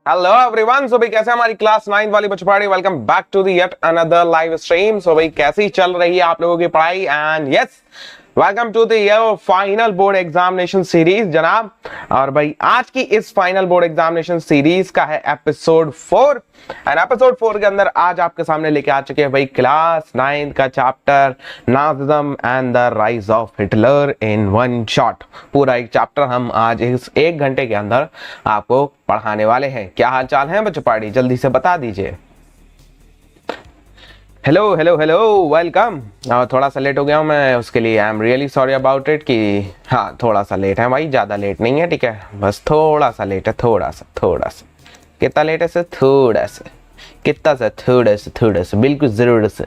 Hello everyone. सो भाई कैसे हमारी क्लास 9 वाली बच्चों पढ़ाई। Welcome back to the yet another live stream. So भाई कैसी चल रही है आप लोगों की पढ़ाई? And yes, welcome to the your final board examination series जनाब। और भाई आज की इस फाइनल बोर्ड एग्जामिनेशन सीरीज का है एपिसोड 4। एंड एपिसोड 4 के अंदर आज आपके सामने लेके आ चुके हैं भाई क्लास 9 का chapter Nazism and the rise of Hitler in one shot. पूरा एक चैप्टर हम आज इस 1 घंटे के अंदर आपको पढ़ाने वाले हैं। क्या हाल चाल है बच्चों पार्टी, जल्दी से बता दीजिए। Hello hello hello, welcome. थोड़ा सा लेट हो गया हूँ मैं, उसके लिए I am really sorry about it. कि हाँ थोड़ा सा लेट है भाई, ज़्यादा लेट नहीं है, ठीक है, बस थोड़ा सा लेट है, थोड़ा सा। कितना लेट है सर? थोड़ा सा। कितना सा? थोड़ा सा, बिल्कुल जरूर से।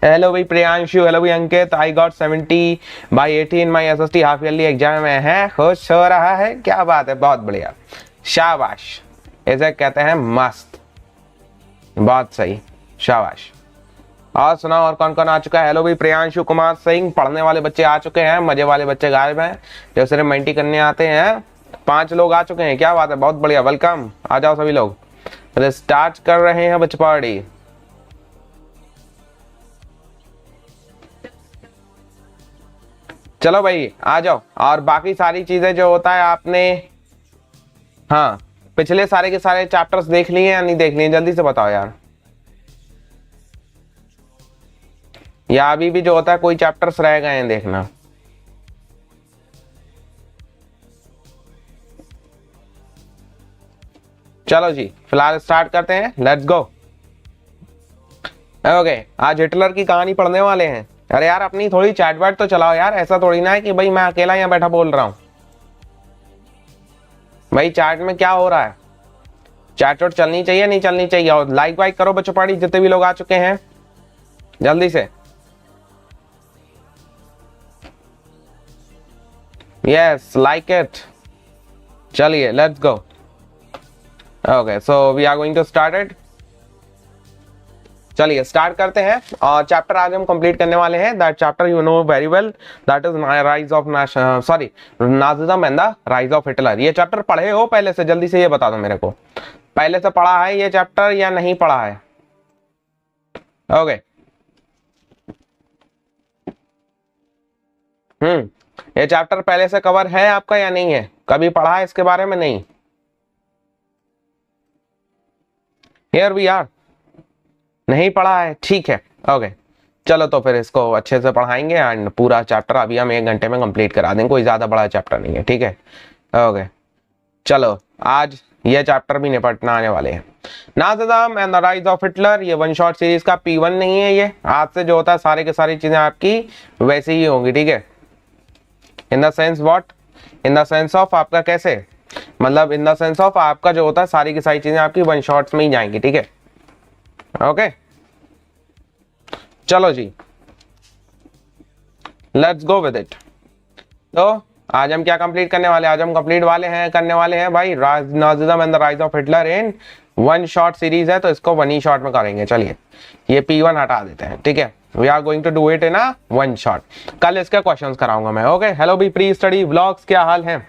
हेलो भाई प्रियांशु, हेलो भाई Ankit. I got 70/80 in my SST half yearly exam में है। खुश हो रहा है? क्या बात है, बहुत बढ़िया, शाबाश। इसे कहते हैं मस्त, बहुत सही, शाबाश। और सुनाओ और कौन कौन आ चुका है? हेलो भाई प्रियांशु कुमार सिंह। पढ़ने वाले बच्चे आ चुके हैं, मजे वाले बच्चे गायब हैं, जो सिर्फ मेंटी करने आते हैं। 5 लोग आ चुके हैं, क्या बात है, बहुत बढ़िया, वेलकम। आ जाओ सभी लोग, स्टार्ट कर रहे हैं बच्चे पार्टी। चलो भाई आ जाओ। और बाकी सारी चीजें जो होता है आपने, हाँ पिछले सारे के सारे चैप्टर्स देख लिए या नहीं देख लिए? जल्दी से बताओ यार। या अभी भी जो होता है कोई चैप्टर्स रह गए हैं देखना? चलो जी फिलहाल स्टार्ट करते हैं, लेट्स गो। ओके, आज हिटलर की कहानी पढ़ने वाले हैं। अरे यार अपनी थोड़ी चैट वैट तो चलाओ यार, ऐसा थोड़ी ना है कि भाई मैं अकेला यहाँ बैठा बोल रहा हूँ। भाई चैट में क्या हो रहा है? चैट वैट चलनी चाहिए नहीं चलनी चाहिए? और लाइक वाइक करो बच्चों पार्टी, जितने भी लोग आ चुके हैं जल्दी से। Yes, like it. चलिए let's go. Okay so we are going to start it. चलिए स्टार्ट करते हैं। और चैप्टर आज हम कंप्लीट करने वाले हैं। That chapter you know very well, that is rise of Nazism and the rise of Hitler. ये चैप्टर पढ़े हो पहले से? जल्दी से ये बता दो मेरे को, पहले से पढ़ा है ये चैप्टर या नहीं पढ़ा है? ओके ये चैप्टर पहले से कवर है आपका या नहीं है? कभी पढ़ा है इसके बारे में? नहीं। हियर वी आर, नहीं पढ़ा है, ठीक है। ओके चलो तो फिर इसको अच्छे से पढ़ाएंगे एंड पूरा चैप्टर अभी हम 1 घंटे में कंप्लीट करा देंगे। कोई ज्यादा बड़ा चैप्टर नहीं है, ठीक है। ओके चलो आज ये चैप्टर भी निपटना आने वाले हैं। Nazism and the rise of Hitler, ये वन शॉट सीरीज का P1 नहीं है। ये आज से जो होता है सारे के सारी चीजें आपकी वैसी ही होंगी, ठीक है। In the sense what? In the sense of आपका कैसे, मतलब इन द सेंस ऑफ आपका जो होता है सारी की सारी चीजें आपकी वन शॉट्स में ही जाएंगी, ठीक है। ओके चलो जी लेट्स गो विद इट। तो आज हम क्या कंप्लीट करने वाले हैं? आज हम कंप्लीट करने वाले हैं भाई Nazism and the rise of Hitler in one shot series है, तो इसको वन ही शॉट में करेंगे। चलिए ये P1 हटा देते हैं, ठीक है। We are going to do it in a one shot. कल इसके क्वेश्चंस कराऊंगा मैं। ओके हेलो भी प्री स्टडी व्लॉग्स, क्या हाल है?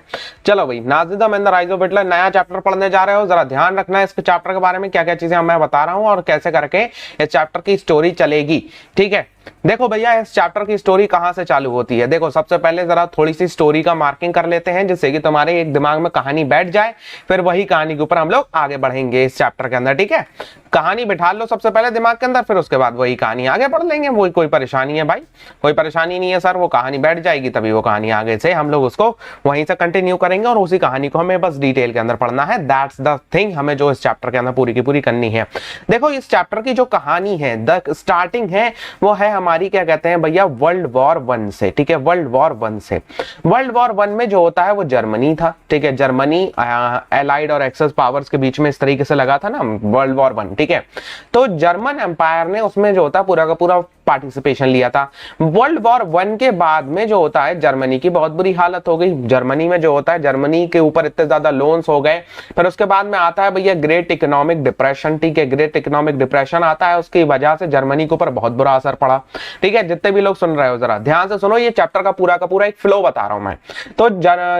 चलो भाई Nazism and the rise of Hitler नया चैप्टर पढ़ने जा रहे हो, जरा ध्यान रखना है इस चैप्टर के बारे में, क्या क्या चीजें मैं बता रहा हूँ और कैसे करके इस चैप्टर की स्टोरी चलेगी, ठीक है। देखो भैया इस चैप्टर की स्टोरी कहां से चालू होती है? देखो सबसे पहले जरा थोड़ी सी स्टोरी का मार्किंग कर लेते हैं, जिससे कि तुम्हारे एक दिमाग में कहानी बैठ जाए, फिर वही कहानी के ऊपर हम लोग आगे बढ़ेंगे इस चैप्टर के अंदर, ठीक है। कहानी बिठा लो सबसे पहले दिमाग के अंदर, फिर उसके बाद वही कहानी आगे पढ़ लेंगे। वही कोई परेशानी है भाई? कोई परेशानी नहीं है सर, वो कहानी बैठ जाएगी तभी वो कहानी आगे से हम लोग उसको वहीं से कंटिन्यू करेंगे और उसी कहानी को हमें बस डिटेल के अंदर पढ़ना है। दैट्स द थिंग हमें जो इस चैप्टर के अंदर पूरी की पूरी करनी है। देखो इस चैप्टर की जो कहानी है, द स्टार्टिंग है, वो है हमारी क्या कहते हैं भैया वर्ल्ड वॉर 1 से, ठीक है। वर्ल्ड वॉर 1 से, वर्ल्ड वॉर 1 में जो होता है वो जर्मनी था, ठीक है। जर्मनी एलाइड और एक्सेस पावर्स के बीच में इस तरीके से लगा था ना वर्ल्ड वॉर 1, ठीक है। तो जर्मन एम्पायर ने उसमें जो होता है पूरा का पूरा पार्टिसिपेशन लिया था। वर्ल्ड वॉर 1 के बाद में जो होता है जर्मनी की बहुत बुरी हालत हो गई। जर्मनी में जो होता है जर्मनी के ऊपर इतने ज्यादा लोन्स हो गए। फिर उसके बाद में आता है भैया ग्रेट इकोनॉमिक डिप्रेशन। ठीक है, ग्रेट इकोनॉमिक डिप्रेशन आता है, उसकी वजह से जर्मनी के ऊपर बहुत बुरा असर पड़ा। ठीक है, जितने भी लोग सुन रहे हो जरा ध्यान से सुनो, ये चैप्टर का पूरा एक फ्लो बता रहा हूं मैं। तो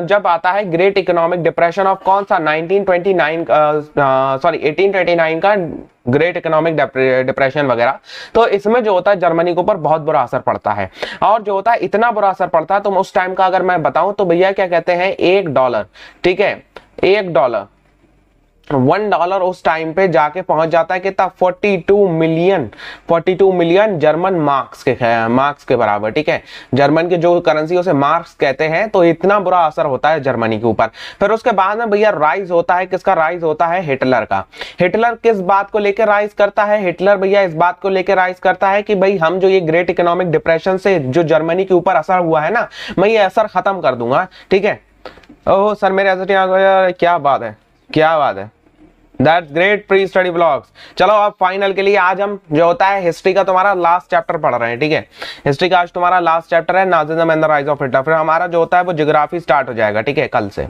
जब आता है ग्रेट इकोनॉमिक डिप्रेशन ऑफ कौन सा 1829 का ग्रेट इकोनॉमिक डिप्रेशन वगैरह, तो इसमें जो होता है जर्मनी के ऊपर बहुत बुरा असर पड़ता है। और जो होता है इतना बुरा असर पड़ता है, तो उस टाइम का अगर मैं बताऊं तो भैया क्या कहते हैं, $1, ठीक है, $1 $1 उस टाइम पे जाके पहुंच जाता है कितना, 42 मिलियन जर्मन मार्क्स के बराबर। ठीक है, जर्मन के जो करेंसी उसे मार्क्स कहते हैं। तो इतना बुरा असर होता है जर्मनी के ऊपर। फिर उसके बाद में भैया राइज होता है, किसका राइज होता है, हिटलर का। हिटलर किस बात को लेकर राइज करता है, हिटलर भैया इस बात को लेकर राइज करता है कि भाई हम जो ये ग्रेट इकोनॉमिक डिप्रेशन से जो जर्मनी के ऊपर असर हुआ है ना, मैं ये असर खत्म कर दूंगा। ठीक है, ओह सर मेरे असर, क्या बात है, क्या बात है, that's great pre study blogs. चलो अब फाइनल के लिए आज हम जो होता है हिस्ट्री का तुम्हारा लास्ट चैप्टर पढ़ रहे हैं। ठीक है, हिस्ट्री का आज तुम्हारा लास्ट चैप्टर है Nazism and the rise of Hitler. फिर हमारा जो होता है वो ज्योग्राफी स्टार्ट हो जाएगा। ठीक है, कल से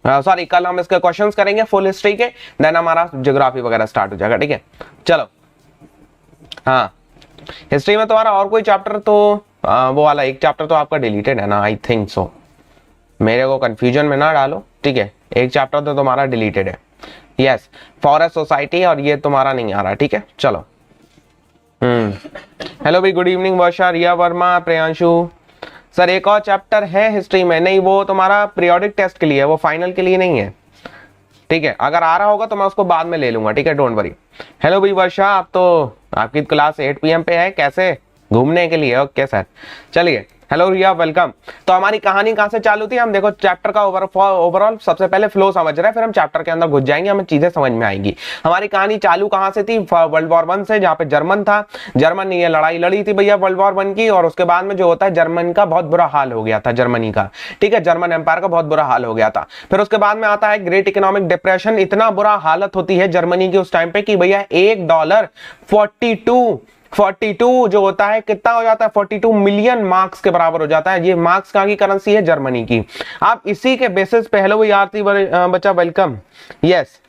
सॉरी कल हम इसके क्वेश्चंस करेंगे फुल हिस्ट्री के, देन हमारा ज्योग्राफी वगैरह स्टार्ट हो जाएगा। ठीक है, चलो हाँ, हिस्ट्री में तुम्हारा और कोई चैप्टर तो वो वाला एक चैप्टर तो आपका डिलीटेड है ना, आई थिंक सो, मेरे को कंफ्यूजन में ना डालो। ठीक है, एक चैप्टर तो तुम्हारा डिलीटेड है, यस, फॉरेस्ट सोसाइटी, और ये तुम्हारा नहीं आ रहा। ठीक है, चलो हेलो भाई, गुड इवनिंग वर्षा, रिया वर्मा, प्रियांशु। सर एक और चैप्टर है हिस्ट्री में, नहीं वो तुम्हारा पीरियोडिक टेस्ट के लिए है, वो फाइनल के लिए नहीं है। ठीक है, अगर आ रहा होगा तो मैं उसको बाद में ले लूंगा। ठीक है, डोंट वरी। हेलो भाई वर्षा, आप तो आपकी क्लास 8 PM पे है, कैसे घूमने के लिए? ओके सर, चलिए हेलो रिया वेलकम। तो हमारी कहानी कहां से चालू थी, हम देखो चैप्टर का ओवरऑल सबसे पहले फ्लो समझ रहे हैं, फिर हम चैप्टर के अंदर घुस जाएंगे, हमें चीजें समझ में आएंगी। हमारी कहानी चालू कहां से थी, वर्ल्ड वॉर 1 से, जहां पे जर्मन था। जर्मन ने ये लड़ाई लड़ी थी भैया वर्ल्ड वॉर 1 की, और उसके बाद में जो होता है जर्मन का बहुत बुरा हाल हो गया था, जर्मनी का। ठीक है, जर्मन एम्पायर का बहुत बुरा हाल हो गया था। फिर उसके बाद में आता है ग्रेट इकोनॉमिक डिप्रेशन। इतना बुरा हालत होती है जर्मनी की उस टाइम पे कि भैया $1 42 जो होता है कितना हो जाता है, 42 मिलियन मार्क्स के बराबर हो जाता है। ये मार्क्स कहां की करेंसी है, जर्मनी की। आप इसी के बेसिस पे, हेलो आरती बच्चा वेलकम, यस,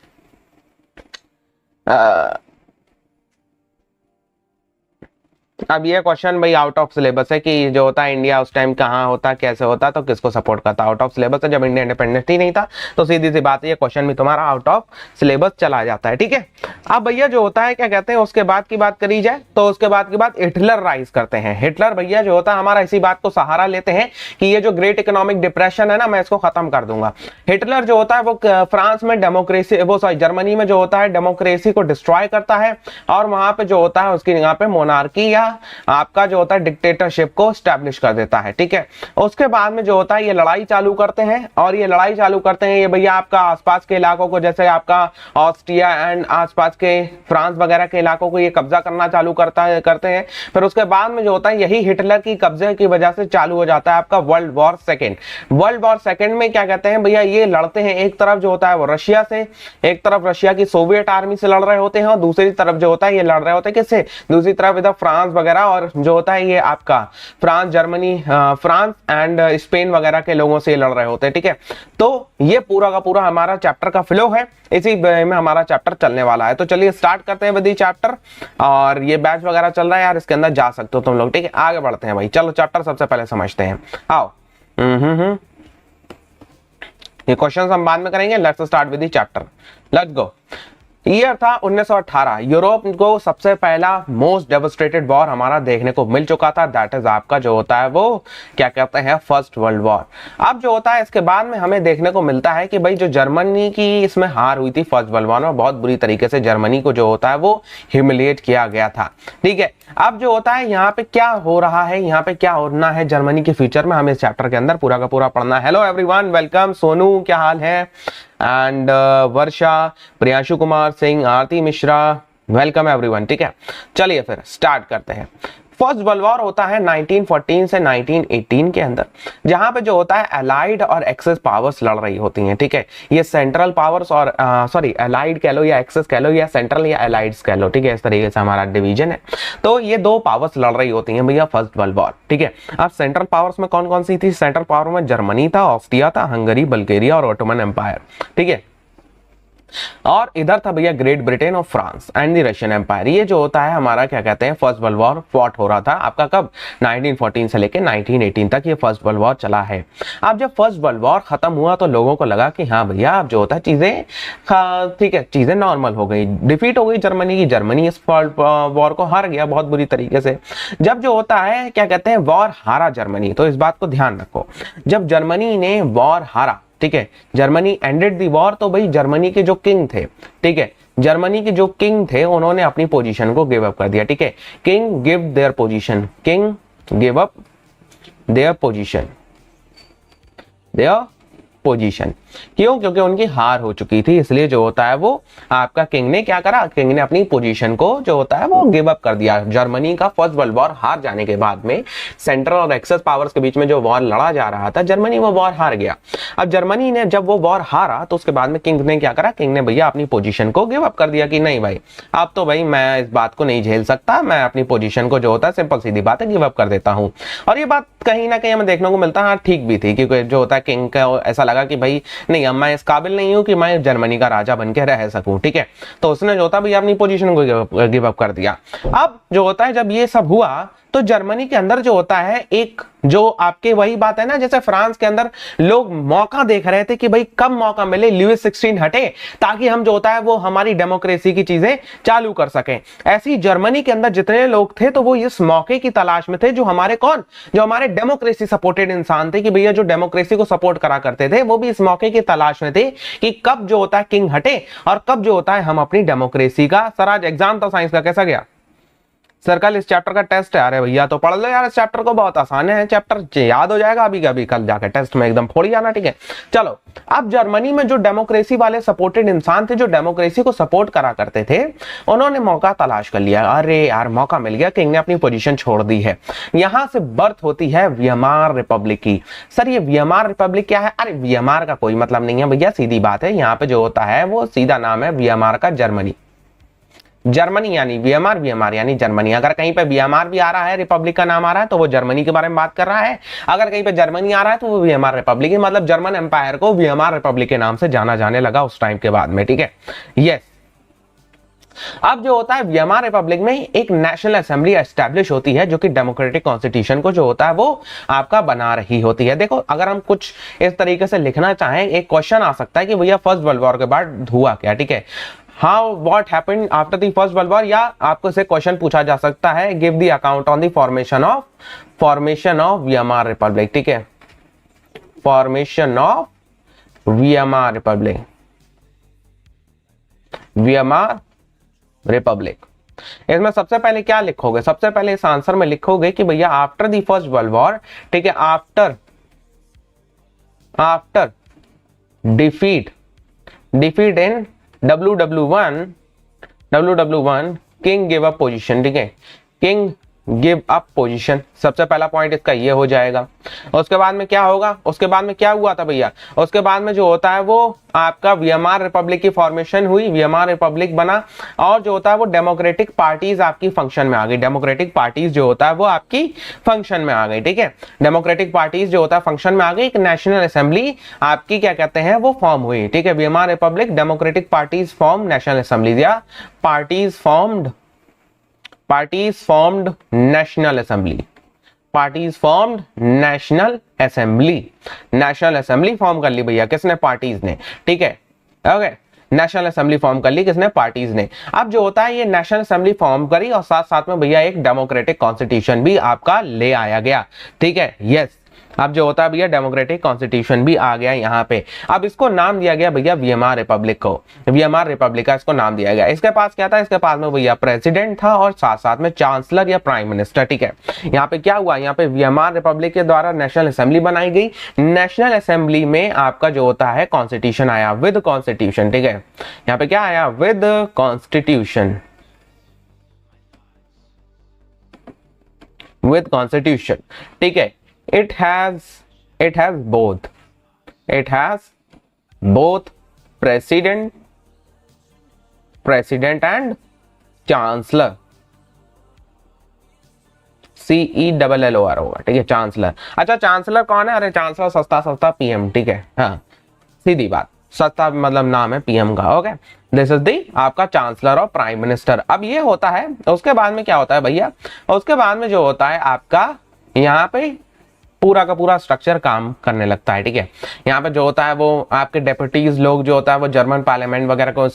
अब ये क्वेश्चन भाई आउट ऑफ सिलेबस है कि जो होता है इंडिया उस टाइम कहाँ होता, कैसे होता, तो किसको सपोर्ट करता, आउट ऑफ सिलेबस है। जब इंडिया इंडिपेंडेंट ही नहीं था तो सीधी सी बात है, ये क्वेश्चन भी तुम्हारा आउट ऑफ सिलेबस चला जाता है। ठीक है, अब भैया जो होता है क्या कहते हैं, उसके बाद की बात करी जाए तो उसके बाद की बात हिटलर राइज करते हैं। हिटलर भैया जो होता है हमारा इसी बात को सहारा लेते हैं कि ये जो ग्रेट इकोनॉमिक डिप्रेशन है ना, मैं इसको खत्म कर दूंगा। हिटलर जो होता है वो फ्रांस में डेमोक्रेसी, वो सॉरी जर्मनी में जो होता है डेमोक्रेसी को डिस्ट्रॉय करता है, और वहां पे जो होता है उसकी यहाँ पे मोनार्की या आपका जो होता है डिक्टेटरशिप को स्टैब्लिश कर देता है। ठीक है, उसके बाद में जो होता है ये लड़ाई चालू करते हैं, और ये लड़ाई चालू करते हैं ये भैया आपका आसपास के इलाकों को, जैसे आपका ऑस्ट्रिया एंड आसपास के फ्रांस वगैरह के इलाकों को ये कब्जा करना चालू करते हैं। फिर उसके बाद में जो होता है यही हिटलर की कब्जे की वजह से चालू हो जाता है आपका world war second. World war second में क्या कहते हैं भैया, ये लड़ते हैं, एक तरफ जो होता है वो रशिया से, एक तरफ रशिया की सोवियत आर्मी से लड़ रहे होते हैं, और दूसरी तरफ जो होता है ये लड़ रहे होते हैं किससे, दूसरी तरफ इधर फ्रांस वगैरह, और जो होता है ये आपका France, Germany, France and Spain वगैरह के लोगों से लड़ रहे होते हैं। ठीक है, तो ये पूरा का पूरा हमारा चैप्टर का फ्लो है, इसी में हमारा चैप्टर चलने वाला है। तो चलिए स्टार्ट करते हैं विद चैप्टर, और ये बैच वगैरह चल रहा है यार, इसके अंदर जा सकते हो तुम लोग। ठीक है, आगे बढ़ते हैं भाई, चलो चैप्टर सबसे पहले समझते हैं, आओ। ये क्वेश्चन हम बाद में करेंगे, let's start with chapter, let's go. Year था 1918, यूरोप को सबसे पहला मोस्ट डेवस्ट्रेटेड वॉर हमारा देखने को मिल चुका था, दैट इज आपका जो होता है वो क्या कहते हैं फर्स्ट वर्ल्ड वॉर। अब जो होता है इसके बाद में हमें देखने को मिलता है कि भाई जो जर्मनी की इसमें हार हुई थी फर्स्ट वर्ल्ड वॉर में, बहुत बुरी तरीके से जर्मनी को जो होता है वो ह्यूमिलिएट किया गया था। ठीक है, अब जो होता है यहाँ पे क्या हो रहा है, यहाँ पे क्या होना है जर्मनी के फ्यूचर में, हमें इस चैप्टर के अंदर पूरा का पूरा पढ़ना है। हेलो एवरीवन, वेलकम, सोनू क्या हाल है, and Varsha, Priyanshu Kumar Singh, Aarti Mishra, welcome everyone. ठीक है, चलिए फिर स्टार्ट करते हैं। फर्स्ट वर्ल्ड वॉर होता है 1914 से 1918 के अंदर, जहां पे जो होता है अलाइड और एक्सेस पावर्स लड़ रही होती हैं, ठीक है। ये सेंट्रल पावर्स और सॉरी अलाइड कह लो या एक्सेस कह लो या सेंट्रल या अलाइड्स कह लो, ठीक है। इस तरीके से हमारा डिवीजन है। तो ये दो पावर्स लड़ रही होती हैं भैया फर्स्ट वर्ल्ड वॉर, ठीक है। अब सेंट्रल पावर्स में कौन कौन सी थी? सेंट्रल पावर में जर्मनी था, ऑस्ट्रिया था, हंगरी, बल्गेरिया और ऑटोमन एम्पायर, ठीक है। और इधर था भैया ग्रेट ब्रिटेन और France and the Russian empire. ये जो होता है हमारा क्या कहते हैं फर्स्ट वर्ल्ड वॉर फॉट हो रहा था आपका कब? 1914 से लेके 1918 तक ये फर्स्ट वर्ल्ड वॉर चला है। अब जब फर्स्ट वर्ल्ड वॉर खत्म हुआ तो लोगों को लगा कि हाँ भैया अब जो होता है चीजें ठीक है, चीजें नॉर्मल हो गई, डिफीट हो गई जर्मनी की, जर्मनी इस वॉर को हार गया बहुत बुरी तरीके से। जब जो होता है क्या कहते हैं वॉर हारा जर्मनी, तो इस बात को ध्यान रखो, जब जर्मनी ने वॉर हारा, ठीक है, जर्मनी एंडेड दी वॉर, तो भाई जर्मनी के जो किंग थे, ठीक है, जर्मनी के जो किंग थे उन्होंने अपनी पोजीशन को गिव अप कर दिया, ठीक है। King give their position, king give up their position, their position. क्यों? क्योंकि उनकी हार हो चुकी थी, इसलिए जो होता है वो आपका किंग ने क्या करा, किंग ने अपनी पोजीशन को जो होता है वो गिव अप कर दिया। जर्मनी का फर्स्ट वर्ल्ड वॉर हार जाने के बाद में सेंट्रल और एक्सेस पावर्स के बीच में जो वॉर लड़ा जा रहा था, जर्मनी वो वॉर हार गया। अब जर्मनी ने जब वो वॉर हारा तो उसके बाद में किंग ने क्या करा, किंग ने भैया अपनी पोजीशन को गिव अप कर दिया कि नहीं भाई अब तो भाई मैं इस बात को नहीं झेल सकता, मैं अपनी पोजीशन को जो होता है सिंपल सीधी बात है गिव अप कर देता हूं। और ये बात कहीं ना कहीं हमें देखने को मिलता है हाँ ठीक भी थी, क्योंकि जो होता है किंग का ऐसा लगा कि भाई नहीं अब मैं इस काबिल नहीं हूं कि मैं जर्मनी का राजा बन के रह सकूं, ठीक है। तो उसने जो होता भैया अपनी पोजीशन को गिव अप कर दिया। अब जो होता है जब ये सब हुआ तो जर्मनी के अंदर जो होता है एक जो आपके वही बात है ना, जैसे फ्रांस के अंदर लोग मौका देख रहे थे कि भाई कब मौका मिले लुईस 16 हटे ताकि हम जो होता है वो हमारी डेमोक्रेसी की चीजें चालू कर सकें। ऐसी जर्मनी के अंदर जितने लोग थे तो वो इस मौके की तलाश में थे, जो हमारे कौन, जो हमारे डेमोक्रेसी सपोर्टेड इंसान थे कि भैया जो डेमोक्रेसी को सपोर्ट करा करते थे वो भी इस मौके की तलाश में थे कि कब जो होता है किंग हटे और कब जो होता है हम अपनी डेमोक्रेसी का। सर आज एग्जाम था साइंस का, कैसा गया? सर कल इस चैप्टर का टेस्ट है। अरे भैया तो पढ़ लो यार इस चैप्टर को, बहुत आसान है चैप्टर, याद हो जाएगा अभी कभी कल जाकर टेस्ट में एकदम फोड़ जाना, ठीक है। चलो अब जर्मनी में जो डेमोक्रेसी वाले सपोर्टेड इंसान थे, जो डेमोक्रेसी को सपोर्ट करा करते थे, उन्होंने मौका तलाश कर लिया। अरे यार मौका मिल गया, किंग ने अपनी पोजीशन छोड़ दी है। यहां से बर्थ होती है वियमार रिपब्लिक की। सर ये वियमार रिपब्लिक क्या है? अरे वियमार का कोई मतलब नहीं है भैया, सीधी बात है, यहाँ पे जो होता है वो सीधा नाम है वियमार का जर्मनी। जर्मनी यानी वीएमआर, वीएमआर यानी जर्मनी। अगर कहीं पे वीएमआर भी आ रहा है, रिपब्लिक का नाम आ रहा है, तो वो जर्मनी के बारे में बात कर रहा है। अगर कहीं पे जर्मनी आ रहा है तो वो वीएमआर रिपब्लिक, मतलब जर्मन एम्पायर को वीएमआर रिपब्लिक के नाम से जाना जाने लगा उस टाइम के बाद में, ठीक है। यस, अब जो होता है वीएमआर रिपब्लिक में एक नेशनल असेंबली एस्टैब्लिश होती है जो कि डेमोक्रेटिक कॉन्स्टिट्यूशन को जो होता है वो आपका बना रही होती है। देखो अगर हम कुछ इस तरीके से लिखना चाहें, एक क्वेश्चन आ सकता है कि भैया फर्स्ट वर्ल्ड वॉर के बाद हुआ क्या, ठीक है। How what happened after the first world war, या आपको से क्वेश्चन पूछा जा सकता है give the account on the formation of VMR Republic, ठीक है। Formation of VMR Republic, VMR Republic. इसमें सबसे पहले क्या लिखोगे? सबसे पहले इस आंसर में लिखोगे कि भैया after the first world war, ठीक है, after defeat in WW1 king give up position, ठीक है, किंग गिव अप पोजीशन। सबसे पहला पॉइंट इसका ये हो जाएगा। उसके बाद में क्या होगा? उसके बाद में क्या हुआ था भैया? उसके बाद में जो होता है वो आपका वीएमआर रिपब्लिक की फॉर्मेशन हुई, वीएमआर रिपब्लिक बना, और जो होता है वो डेमोक्रेटिक पार्टीज आपकी फंक्शन में आ गई। डेमोक्रेटिक पार्टीज जो होता है वो आपकी फंक्शन में आ गई, ठीक है। डेमोक्रेटिक पार्टीज जो होता है फंक्शन में आ गई, एक नेशनल असेंबली आपकी क्या कहते हैं वो फॉर्म हुई, ठीक है। Weimar republic, democratic parties form, national assembly या parties formed national assembly, parties formed national assembly. National assembly form कर ली भैया किसने? पार्टीज ने, ठीक है। ओके, नेशनल असेंबली फॉर्म कर ली किसने? पार्टीज ने। अब जो होता है ये नेशनल असेंबली फॉर्म करी और साथ साथ में भैया एक डेमोक्रेटिक कॉन्स्टिट्यूशन भी आपका ले आया गया, ठीक है। यस, अब जो होता है भैया डेमोक्रेटिक कॉन्स्टिट्यूशन भी आ गया यहाँ पे। अब इसको नाम दिया गया भैया वीएमआर रिपब्लिक को, वीएमआर रिपब्लिक का इसको नाम दिया गया। इसके पास क्या था? इसके पास में भैया प्रेसिडेंट था और साथ साथ में चांसलर या प्राइम मिनिस्टर, ठीक है। यहाँ पे क्या हुआ? यहाँ पे वीएमआर रिपब्लिक के द्वारा नेशनल असेंबली बनाई गई। नेशनल असेंबली में आपका जो होता है कॉन्स्टिट्यूशन आया, विद कॉन्स्टिट्यूशन, ठीक है। यहाँ पे क्या आया? विद कॉन्स्टिट्यूशन, विद कॉन्स्टिट्यूशन, ठीक है। It has both president and chancellor, CELLOR होगा, ठीक है, चांसलर। अच्छा चांसलर कौन है? अरे चांसलर सस्ता सस्ता PM, ठीक है, हाँ सीधी बात, सस्ता मतलब नाम है PM का, ओके। दिस इज दी आपका चांसलर और प्राइम मिनिस्टर। अब ये होता है, उसके बाद में क्या होता है भैया, उसके बाद में जो होता है आपका यहाँ पे पूरा का पूरा स्ट्रक्चर काम करने लगता है, ठीक है। यहाँ पे जो होता है वो आपके डेप्यूटीज लोग जो होता है वो जर्मन पार्लियामेंट वगैरह को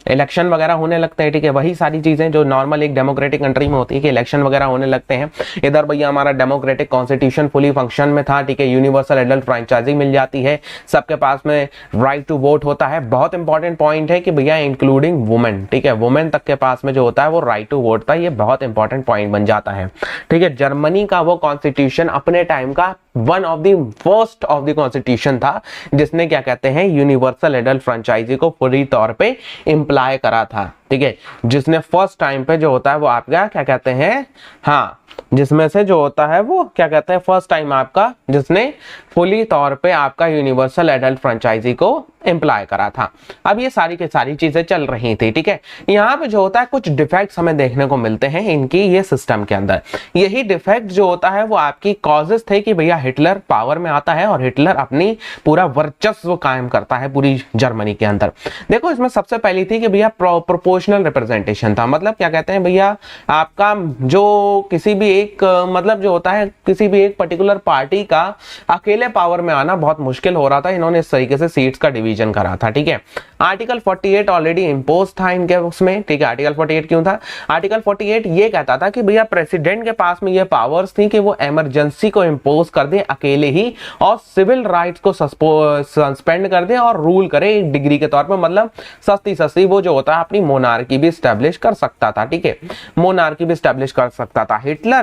इलेक्शन वगैरह होने लगते हैं, ठीक है। वही सारी चीजें जो नॉर्मल एक डेमोक्रेटिक कंट्री में होती है कि इलेक्शन वगैरह होने लगते हैं। इधर भैया हमारा डेमोक्रेटिक कॉन्स्टिट्यूशन फुली फंक्शन में था, ठीक है। यूनिवर्सल एडल्ट फ्रेंचाइजिंग मिल जाती है, सबके पास में राइट टू वोट होता है। बहुत इंपॉर्टेंट पॉइंट है कि भैया इंक्लूडिंग वुमेन, ठीक है, वुमेन तक के पास में जो होता है वो राइट टू वोट था। ये बहुत इंपॉर्टेंट पॉइंट बन जाता है, ठीक है। जर्मनी का वो कॉन्स्टिट्यूशन अपने टाइम का one of the first of the constitution था जिसने क्या कहते हैं यूनिवर्सल एडल्ट फ्रेंचाइजी को पूरी तौर पे इम्प्लाई करा था, ठीक है। जिसने फर्स्ट टाइम पे जो होता है वो आपका क्या कहते हैं, हाँ जिसमें से जो होता है वो क्या कहते हैं फर्स्ट टाइम आपका जिसने फुली तौर पे आपका यूनिवर्सल एडल्ट फ्रेंचाइजी को इम्प्लाई करा था। अब ये सारी की सारी चीजें चल रही थी, ठीक है। यहाँ पे जो होता है कुछ डिफेक्ट्स हमें देखने को मिलते हैं इनकी ये सिस्टम के अंदर। यही डिफेक्ट जो होता है वो आपकी कॉजेस थे कि भैया हिटलर पावर में आता है और हिटलर अपनी पूरा वर्चस्व कायम करता है पूरी जर्मनी के अंदर। देखो इसमें सबसे पहली थी कि भैया प्रोपोर्शनल रिप्रेजेंटेशन था। मतलब क्या कहते हैं भैया, आपका जो किसी भी एक मतलब जो होता है किसी भी एक पर्टिकुलर पार्टी का अकेले पावर में आना बहुत मुश्किल हो रहा था। इन्होंने इस तरीके से सीट्स का डिवीजन करा था, ठीक है। आर्टिकल 48 ऑलरेडी इंपोज था इनके उसमें, ठीक है। आर्टिकल 48 क्यों था? आर्टिकल 48 ये कहता था कि भैया प्रेसिडेंट के पास में ये पावर्स थी कि वो इमरजेंसी को इंपोज कर दे अकेले ही और सिविल राइट्स को सस्पेंड कर दे और रूल करे एक डिग्री के तौर पर। मतलब सस्ती सस्ती वो जो होता है अपनी मोनार्की भी स्टैब्लिश कर सकता था, ठीक है, मोनार्की भी स्टैब्लिश कर सकता था। हिटलर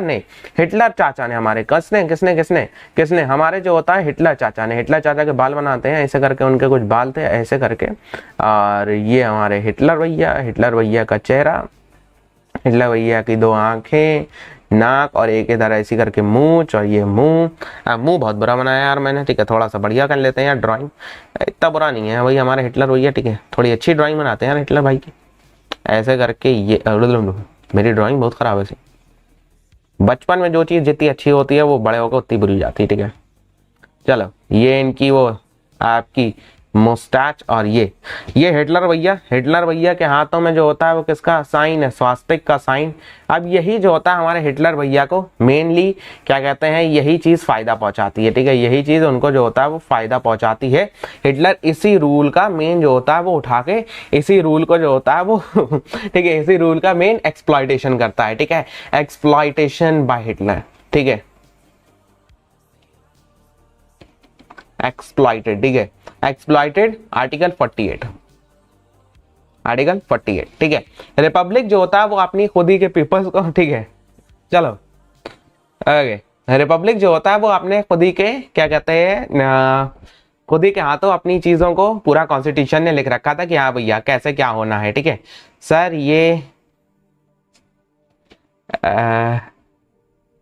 चाचा ने हमारे किसने हमारे जो होता है हिटलर चाचा ने, हिटलर चाचा के बाल बनाते हैं ऐसे करके, उनके कुछ बाल थे ऐसे करके, और ये हमारे हिटलर भैया का चेहरा, हिटलर भैया की दो आंखें, नाक और एक इधर ऐसी करके मूंछ, और ये मुंह बहुत बुरा बनाया यार मैंने, ठीक है। थोड़ा सा बढ़िया कर लेते हैं यार ड्राइंग, इतना बुरा नहीं है भाई हमारे हिटलर भैया, ठीक है। थोड़ी अच्छी ड्राइंग बनाते हैं यार हिटलर भाई की, ऐसे करके। ये मेरी ड्राइंग बहुत खराब है सी। बचपन में जो चीज जितनी अच्छी होती है वो बड़े होकर उतनी बुरी हो जाती है, ठीक है। चलो ये इनकी वो आपकी मुस्टैच, और ये हिटलर भैया के हाथों में जो होता है वो किसका साइन है? स्वास्तिक का साइन। अब यही जो होता है हमारे हिटलर भैया को मेनली क्या कहते हैं, यही चीज फायदा पहुंचाती है, ठीक है। यही चीज उनको जो होता है वो फायदा पहुंचाती है। हिटलर इसी रूल का मेन जो होता है वो उठा के इसी रूल को जो होता है वो ठीक है, इसी रूल का मेन एक्सप्लॉयटेशन करता है, ठीक है। एक्सप्लॉयटेशन बाय हिटलर, ठीक है, एक्सप्लॉइटेड, ठीक है, एक्सप्लॉइटेड। आर्टिकल 48, ठीक है। रिपब्लिक जो होता है वो अपनी खुद ही के पीपल्स को, ठीक है, चलो ओके। रिपब्लिक जो होता है वो अपने खुद ही के क्या कहते हैं, खुद ही के हाथों अपनी चीजों को पूरा कॉन्स्टिट्यूशन ने लिख रखा था कि हाँ भैया कैसे क्या होना है, ठीक है। सर ये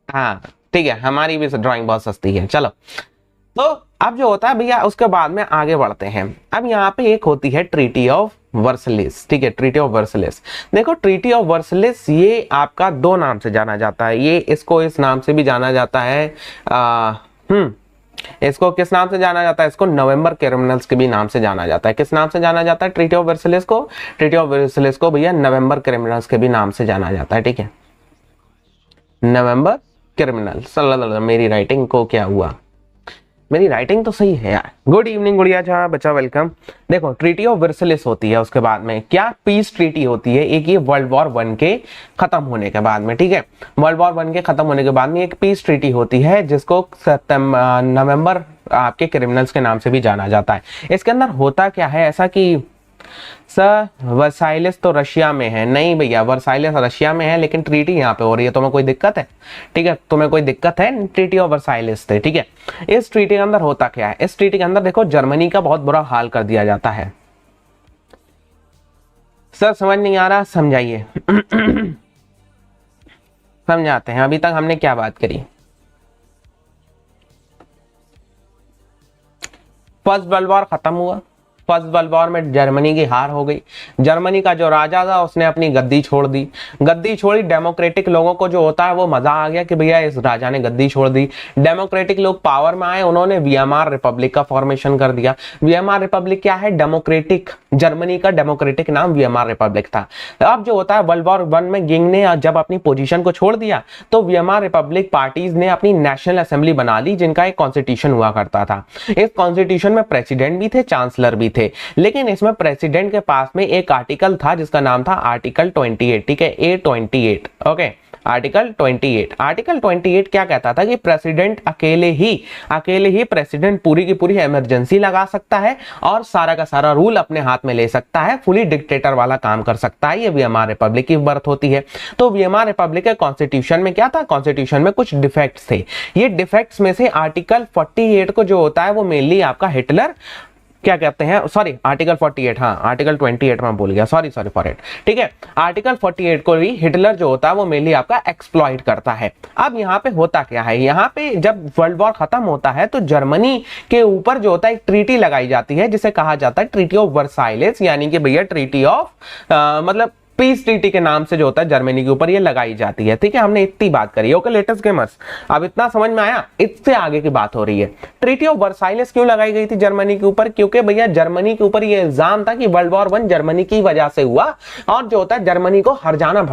हाँ ठीक है, हमारी भी ड्राइंग बहुत सस्ती है। चलो तो अब जो होता है भैया उसके बाद में आगे बढ़ते हैं। अब यहाँ पे एक होती है ट्रीटी ऑफ वर्सलिस, ठीक है, ट्रीटी ऑफ वर्सलिस। देखो ट्रीटी ऑफ वर्सलिस ये आपका दो नाम से जाना जाता है। ये इसको इस नाम से भी जाना जाता है, इसको किस नाम से जाना जाता है? इसको नवंबर क्रिमिनल्स के भी नाम से जाना जाता है। किस नाम से जाना जाता है ट्रीटी ऑफ वर्सलिस को? ट्रीटी ऑफ वर्सलिस को भैया नवंबर क्रिमिनल्स के भी नाम से जाना जाता है, ठीक है, नवंबर क्रिमिनल्स। मेरी राइटिंग को क्या हुआ? मेरी राइटिंग तो सही है यार। गुड इवनिंग गुड़िया जहाँ बच्चा, वेलकम। देखो ट्रीटी ऑफ वर्सलिस होती है, उसके बाद में क्या पीस ट्रीटी होती है एक, ये वर्ल्ड वॉर 1 के खत्म होने के बाद में, ठीक है, वर्ल्ड वॉर 1 के खत्म होने के बाद में एक पीस ट्रीटी होती है जिसको नवंबर आपके क्रिमिनल्स के नाम से भी जाना जाता है। इसके अंदर होता क्या है ऐसा कि सर वर्साइलेस तो रशिया में है, नहीं भैया वर्साइलेस रशिया में है लेकिन ट्रीटी यहाँ पे हो रही है, तुम्हें कोई दिक्कत है? ठीक है, तुम्हें कोई दिक्कत है? ट्रीटी ऑफ वर्साइलेस थे, ठीक है। इस ट्रीटी के अंदर होता क्या है? इस ट्रीटी के अंदर देखो जर्मनी का बहुत बुरा हाल कर दिया जाता है। सर समझ नहीं आ रहा, समझाइए। समझाते हैं। अभी तक हमने क्या बात करी, फर्स्ट वर्ल्ड वॉर खत्म हुआ, फर्स्ट वर्ल्ड वॉर में जर्मनी की हार हो गई। जर्मनी का जो राजा था उसने अपनी गद्दी छोड़ दी, गद्दी छोड़ी। डेमोक्रेटिक लोगों को जो होता है वो मजा आ गया कि भैया इस राजा ने गद्दी छोड़ दी। डेमोक्रेटिक लोग पावर में आए, उन्होंने वीएमआर रिपब्लिक का फॉर्मेशन कर दिया। वीएमआर रिपब्लिक क्या है? डेमोक्रेटिक, जर्मनी का डेमोक्रेटिक नाम वीएमआर रिपब्लिक था। अब जो होता है वर्ल्ड वॉर वन में किंग ने जब अपनी पोजीशन को छोड़ दिया तो वीएमआर रिपब्लिक पार्टीज ने अपनी नेशनल असेंबली बना ली, जिनका एक कॉन्स्टिट्यूशन हुआ करता था। इस कॉन्स्टिट्यूशन में प्रेसिडेंट भी थे, चांसलर भी थे, लेकिन इसमें प्रेसिडेंट के पास में एक आर्टिकल था जिसका नाम था आर्टिकल 28, ठीक है, A28, ओके, आर्टिकल 28। आर्टिकल 28 क्या कहता था कि प्रेसिडेंट अकेले ही प्रेसिडेंट पूरी की पूरी इमरजेंसी लगा सकता है और सारा का सारा रूल अपने हाथ में ले सकता है, फुली डिक्टेटर वाला काम कर सकता है। ये वीएमआर रिपब्लिक की बर्थ होती है। तो वीएमआर रिपब्लिक के कॉन्स्टिट्यूशन में क्या था? कॉन्स्टिट्यूशन में कुछ डिफेक्ट्स थे। ये डिफेक्ट्स में से आर्टिकल 48 को जो होता है वो मेनली आपका हिटलर क्या कहते हैं, सॉरी आर्टिकल 48, हाँ आर्टिकल 28 में भूल गया, सॉरी फॉर इट, ठीक है। आर्टिकल 48 को भी हिटलर जो होता है वो मेनली आपका एक्सप्लॉइट करता है। अब यहाँ पे होता क्या है, यहाँ पे जब वर्ल्ड वॉर खत्म होता है तो जर्मनी के ऊपर जो होता है एक ट्रीटी लगाई जाती है जिसे कहा जाता है ट्रीटी ऑफ वर्साइलेस, यानी कि भैया ट्रीटी ऑफ मतलब पीस ट्रीटी के नाम से जो होता है जर्मनी के ऊपर ये लगाई जाती है, ठीक है। हमने इतनी बात करी, ओके लेटेस्ट गेमर्स, अब इतना समझ में आया, इससे आगे की बात हो रही है। ट्रीटी ऑफ वर्साइलेस क्यों लगाई गई थी जर्मनी के ऊपर? क्योंकि भैया जर्मनी के ऊपर ये इल्जाम था कि वर्ल्ड वॉर वन जर्मनी की वजह से हुआ और जो होता है जर्मनी को हर्जाना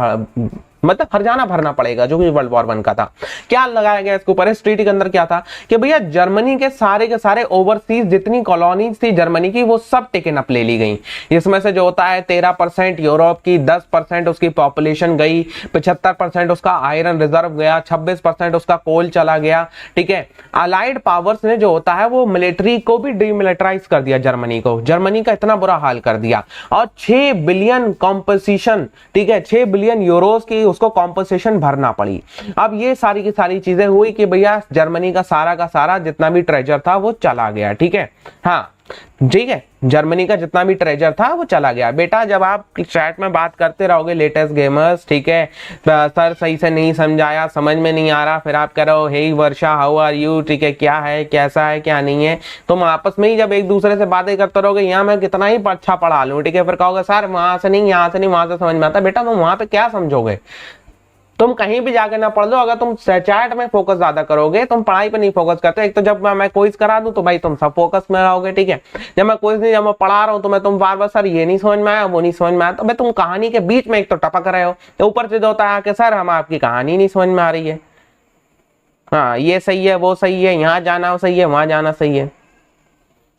भरना पड़ेगा, जो कि वर्ल्ड वॉर वन का था। क्या लगाया गया इसके ऊपर? इस ट्रीटी के अंदर क्या था कि भैया जर्मनी के सारे ओवरसीज जितनी कॉलोनीज थी जर्मनी की वो सब टेकन अप ले ली गई। इसमें से जो होता है 13% यूरोप की, 10% उसकी पॉपुलेशन गई, 75% उसका आयरन रिजर्व गया, 26% उसका कोल चला गया, ठीक है। अलाइड पावर्स ने जो होता है वो मिलिट्री को भी डीमिलिटराइज कर दिया जर्मनी को, जर्मनी का इतना बुरा हाल कर दिया और 6 बिलियन कॉम्पनसेशन, ठीक है, 6 बिलियन यूरोज की उसको कॉम्पनसेशन भरना पड़ी। अब ये सारी की सारी चीजें हुई कि भैया जर्मनी का सारा जितना भी ट्रेजर था वो चला गया, ठीक है, हाँ ठीक है, जर्मनी का जितना भी ट्रेजर था वो चला गया। बेटा जब आप चैट में बात करते रहोगे लेटेस्ट गेमर्स, ठीक है, सर सही से नहीं समझाया, समझ में नहीं आ रहा, फिर आप कह रहे हो हे वर्षा हाउ आर यू, ठीक है, क्या है, कैसा है, क्या नहीं है, तुम आपस में ही जब एक दूसरे से बातें करते रहोगे, यहाँ मैं कितना ही अच्छा पढ़ा लूं, ठीक है, फिर कहोगे सर वहां से नहीं, यहाँ से नहीं, वहां से समझ में आता। बेटा तुम वहां पे क्या समझोगे? तुम कहीं भी जाके ना पढ़ लो, अगर तुम चैट में फोकस ज्यादा करोगे, तुम पढ़ाई पे नहीं फोकस करते। एक तो जब मैं क्विज करा दूं तो भाई तुम सब फोकस में रहोगे, ठीक है। जब मैं पढ़ा रहा हूं तो मैं तुम बार बार सर ये नहीं समझ में आया, वो नहीं समझ में आया, तो भाई तुम कहानी के बीच में एक तो टपक रहे हो, तो ऊपर से जो होता है कि सर हम आपकी कहानी नहीं समझ में आ रही है, हाँ ये सही है, वो सही है, यहाँ जाना सही है, वहां जाना सही है।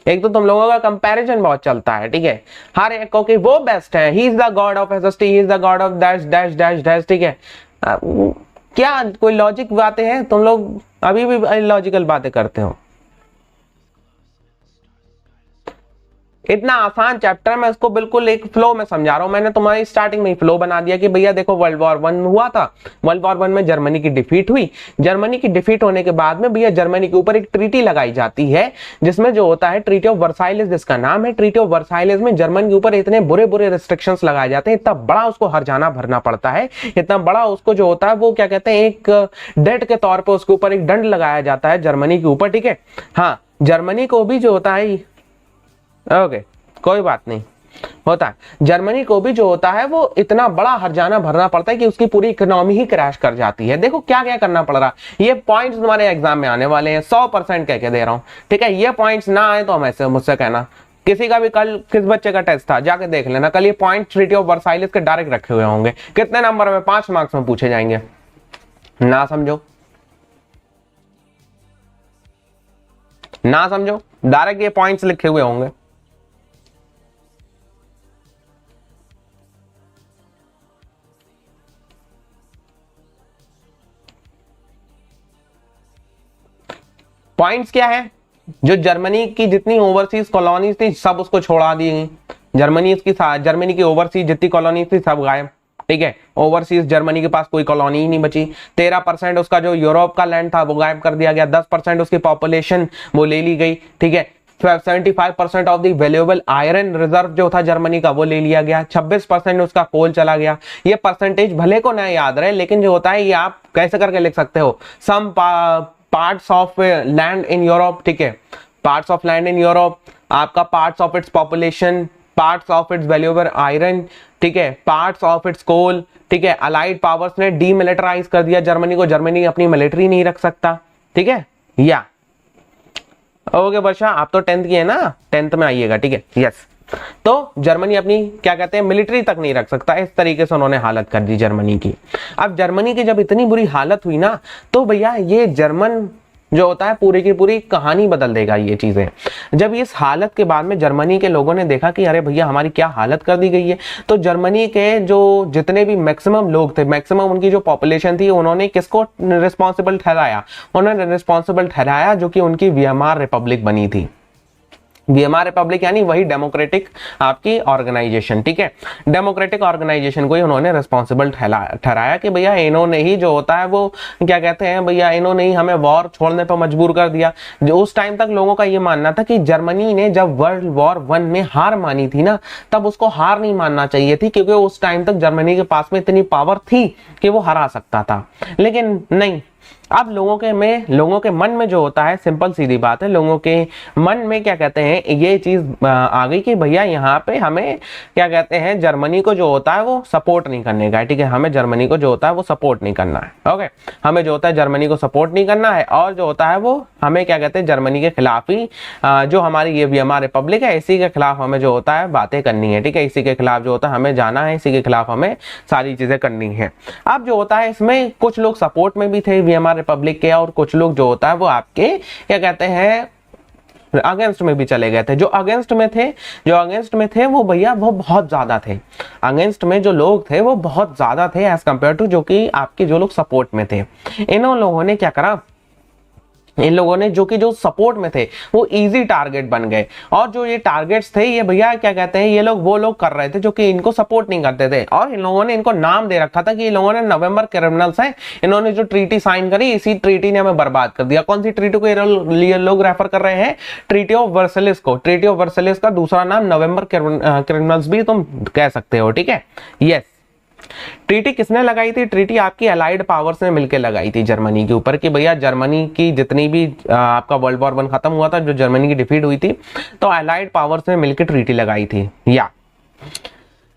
एक तो तुम लोगों का कंपैरिजन बहुत चलता है, ठीक है, हर एक को कि वो बेस्ट है, he is the God of SST, he is the God of dash dash dash dash, ठीक है। क्या कोई लॉजिक बातें हैं? तुम लोग अभी भी लॉजिकल बातें करते हो। इतना आसान चैप्टर मैं इसको बिल्कुल एक फ्लो में समझा रहा हूं। मैंने तुम्हारी स्टार्टिंग में ही फ्लो बना दिया कि भैया देखो वर्ल्ड वॉर वन हुआ था, वर्ल्ड वॉर वन में जर्मनी की डिफीट हुई, जर्मनी की डिफीट होने के बाद में भैया जर्मनी के ऊपर एक ट्रीटी लगाई जाती है जिसमें जो होता है ट्रीटी ऑफ वर्साइलेस, जिसका नाम है। ट्रीटी ऑफ वर्साइलेस में जर्मनी के ऊपर इतने बुरे बुरे रिस्ट्रिक्शंस लगाए जाते हैं, इतना बड़ा उसको हर्जाना भरना पड़ता है, इतना बड़ा उसको जो होता है वो क्या कहते हैं एक डेट के तौर पर उसके ऊपर एक दंड लगाया जाता है जर्मनी के ऊपर, ठीक है। हाँ जर्मनी को भी जो होता है, ओके कोई बात नहीं, होता है, जर्मनी को भी जो होता है वो इतना बड़ा हर्जाना भरना पड़ता है कि उसकी पूरी इकोनॉमी ही क्रैश कर जाती है। देखो क्या क्या करना पड़ रहा है, ये पॉइंट्स तुम्हारे एग्जाम में आने वाले हैं, 100% कह के दे रहा हूं, ठीक है। ये पॉइंट्स ना आए तो हम ऐसे मुझसे कहना, किसी का भी कल किस बच्चे का टेस्ट था जाके देख लेना, कल ये पॉइंट ट्रीटी ऑफ वर्साइलेस के डायरेक्ट रखे हुए होंगे, कितने नंबर में, 5 मार्क्स में पूछे जाएंगे। ना समझो डायरेक्ट ये पॉइंट्स लिखे हुए होंगे। पॉइंट्स क्या है, जो जर्मनी की जितनी ओवरसीज कॉलोनीज थी सब उसको छोड़ा दी गई, जर्मनी की ओवरसीज जितनी कॉलोनीज थी सब गायब, ठीक है, ओवरसीज जर्मनी के पास कोई कॉलोनी ही नहीं बची। 13% उसका जो यूरोप का लैंड था वो गायब कर दिया गया, 10% उसकी पॉपुलेशन वो ले ली गई, ठीक है। 75% of the valuable iron reserve जो था जर्मनी का वो ले लिया गया, 26% उसका कोल चला गया। ये परसेंटेज भले को ना याद रहे, लेकिन जो होता है ये आप कैसे करके लिख सकते हो, some parts of land in Europe, ठीक है, parts of land in Europe, आपका parts of its population, parts of its valuable iron, ठीक है, पार्ट्स ऑफ इट्स कोल, ठीक है। अलाइड पावर्स ने डीमिलिटराइज कर दिया जर्मनी को, जर्मनी अपनी मिलिट्री नहीं रख सकता, ठीक है। या ओके वर्षा, आप तो 10th की है ना, 10th में आइएगा, ठीक है, यस। तो जर्मनी अपनी क्या कहते हैं मिलिट्री तक नहीं रख सकता, इस तरीके से उन्होंने हालत कर दी जर्मनी की। अब जर्मनी की जब इतनी बुरी हालत हुई ना, तो भैया ये जर्मन जो होता है पूरी की पूरी कहानी बदल देगा ये चीजें। जब इस हालत के बाद में जर्मनी के लोगों ने देखा कि अरे भैया हमारी क्या हालत कर दी गई है, तो जर्मनी के जो जितने भी मैक्सिमम लोग थे, मैक्सिमम उनकी जो पॉपुलेशन थी, उन्होंने किसको रिस्पॉन्सिबल ठहराया, उन्होंने रिस्पॉन्सिबल ठहराया जो कि उनकी वीएमआर रिपब्लिक बनी थी। वीएमआर रिपब्लिक यानी वही डेमोक्रेटिक आपकी ऑर्गेनाइजेशन, ठीक है, डेमोक्रेटिक ऑर्गेनाइजेशन को ही उन्होंने रिस्पॉन्सिबल ठहराया कि भैया इन्होंने ही जो होता है वो क्या कहते हैं, भैया इन्होंने ही हमें वॉर छोड़ने पर मजबूर कर दिया। जो उस टाइम तक लोगों का ये मानना था कि जर्मनी ने जब वर्ल्ड वॉर 1 में हार मानी थी ना, तब उसको हार नहीं मानना चाहिए थी, क्योंकि उस टाइम तक जर्मनी के पास में इतनी पावर थी कि वो हरा सकता था, लेकिन नहीं। अब लोगों के मन में जो होता है, सिंपल सीधी बात है, लोगों के मन में क्या कहते हैं ये चीज आ गई कि भैया यहाँ पे हमें क्या कहते हैं जर्मनी को जो होता है वो सपोर्ट नहीं करने का है, ठीक है, हमें जर्मनी को जो होता है वो सपोर्ट नहीं करना है। ओके, हमें जो होता है जर्मनी को सपोर्ट नहीं करना है, और जो होता है वो हमें क्या कहते हैं जर्मनी के खिलाफ ही जो हमारी ये वीएमआर रिपब्लिक है इसी के खिलाफ हमें जो होता है बातें करनी है, ठीक है, इसी के खिलाफ जो होता है हमें जाना है, इसी के खिलाफ हमें सारी चीजें करनी है। अब जो होता है इसमें कुछ लोग सपोर्ट में भी थे वीएमआर रिपब्लिक के, और कुछ लोग जो होता है वो आपके क्या कहते हैं अगेंस्ट में भी चले गए थे। जो अगेंस्ट में थे वो भैया वो बहुत ज्यादा थे, अगेंस्ट में जो लोग थे वो बहुत ज्यादा थे एज कंपेयर टू जो कि आपके जो लोग सपोर्ट में थे। इन लोगों ने क्या करा, इन लोगों ने जो सपोर्ट में थे वो इजी टारगेट बन गए, और जो ये टारगेट्स थे ये भैया क्या कहते हैं ये वो लोग कर रहे थे जो कि इनको सपोर्ट नहीं करते थे, और इन लोगों ने इनको नाम दे रखा था कि इन लोगों ने नवंबर क्रिमिनल्स हैं। इन्होंने जो ट्रीटी साइन करी इसी ट्रीटी ने हमें बर्बाद कर दिया। कौन सी ट्रीटी को ये लोग रेफर कर रहे हैं, ट्रीटी ऑफ वर्सेलिस को। ट्रीटी ऑफ वर्सेलिस का दूसरा नाम नवंबर क्रिमिनल्स भी तुम कह सकते हो, ठीक है, यस। ट्रीटी किसने लगाई थी, ट्रीटी आपकी अलाइड पावर्स ने मिलकर लगाई थी जर्मनी के ऊपर, कि भैया जर्मनी की जितनी भी आपका वर्ल्ड वॉर 1 खत्म हुआ था, जो जर्मनी की डिफीट हुई थी, तो अलाइड पावर्स ने मिलकर ट्रीटी लगाई थी। या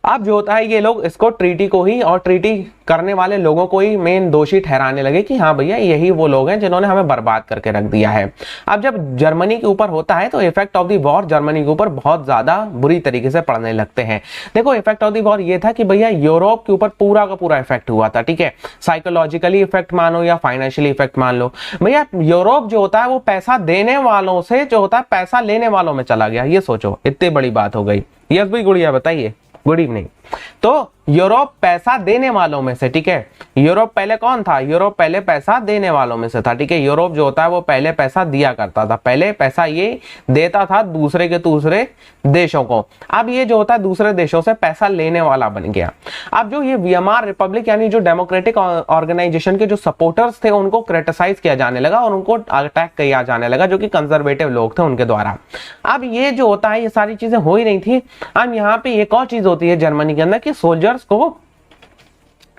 अब जो होता है ये लोग इसको ट्रीटी को ही और ट्रीटी करने वाले लोगों को ही मेन दोषी ठहराने लगे कि हाँ भैया यही वो लोग हैं जिन्होंने हमें बर्बाद करके रख दिया है। अब जब जर्मनी के ऊपर होता है तो effect of the war Germany के ऊपर बहुत ज्यादा बुरी तरीके से पड़ने लगते हैं। देखो इफेक्ट ऑफ द वॉर ये था कि भैया यूरोप के ऊपर पूरा का पूरा इफेक्ट हुआ था, ठीक है, साइकोलॉजिकली इफेक्ट मानो या फाइनेंशियली इफेक्ट मान लो। भैया यूरोप जो होता है वो पैसा देने वालों से जो होता है पैसा लेने वालों में चला गया। ये सोचो इतनी बड़ी बात हो गई। यस भाई गुड़िया बताइए, गुड इवनिंग। तो यूरोप पैसा देने वालों में से, ठीक है, यूरोप पहले कौन था, यूरोप पहले पैसा देने वालों में से था, ठीक है, यूरोप जो होता है वो पहले पैसा दिया करता था, पहले पैसा ये देता था दूसरे के दूसरे देशों को। अब ये जो होता है दूसरे देशों से पैसा लेने वाला बन गया। अब जो ये वीएमआर रिपब्लिक यानी जो डेमोक्रेटिक ऑर्गेनाइजेशन के जो सपोर्टर्स थे उनको क्रिटिसाइज किया जाने लगा और उनको अटैक किया जाने लगा, जो कि कंजर्वेटिव लोग थे उनके द्वारा। अब ये जो होता है ये सारी चीजें हो ही नहीं थी। अब यहाँ पे एक और चीज होती है जर्मनी के अंदर कि सोल्जर्स को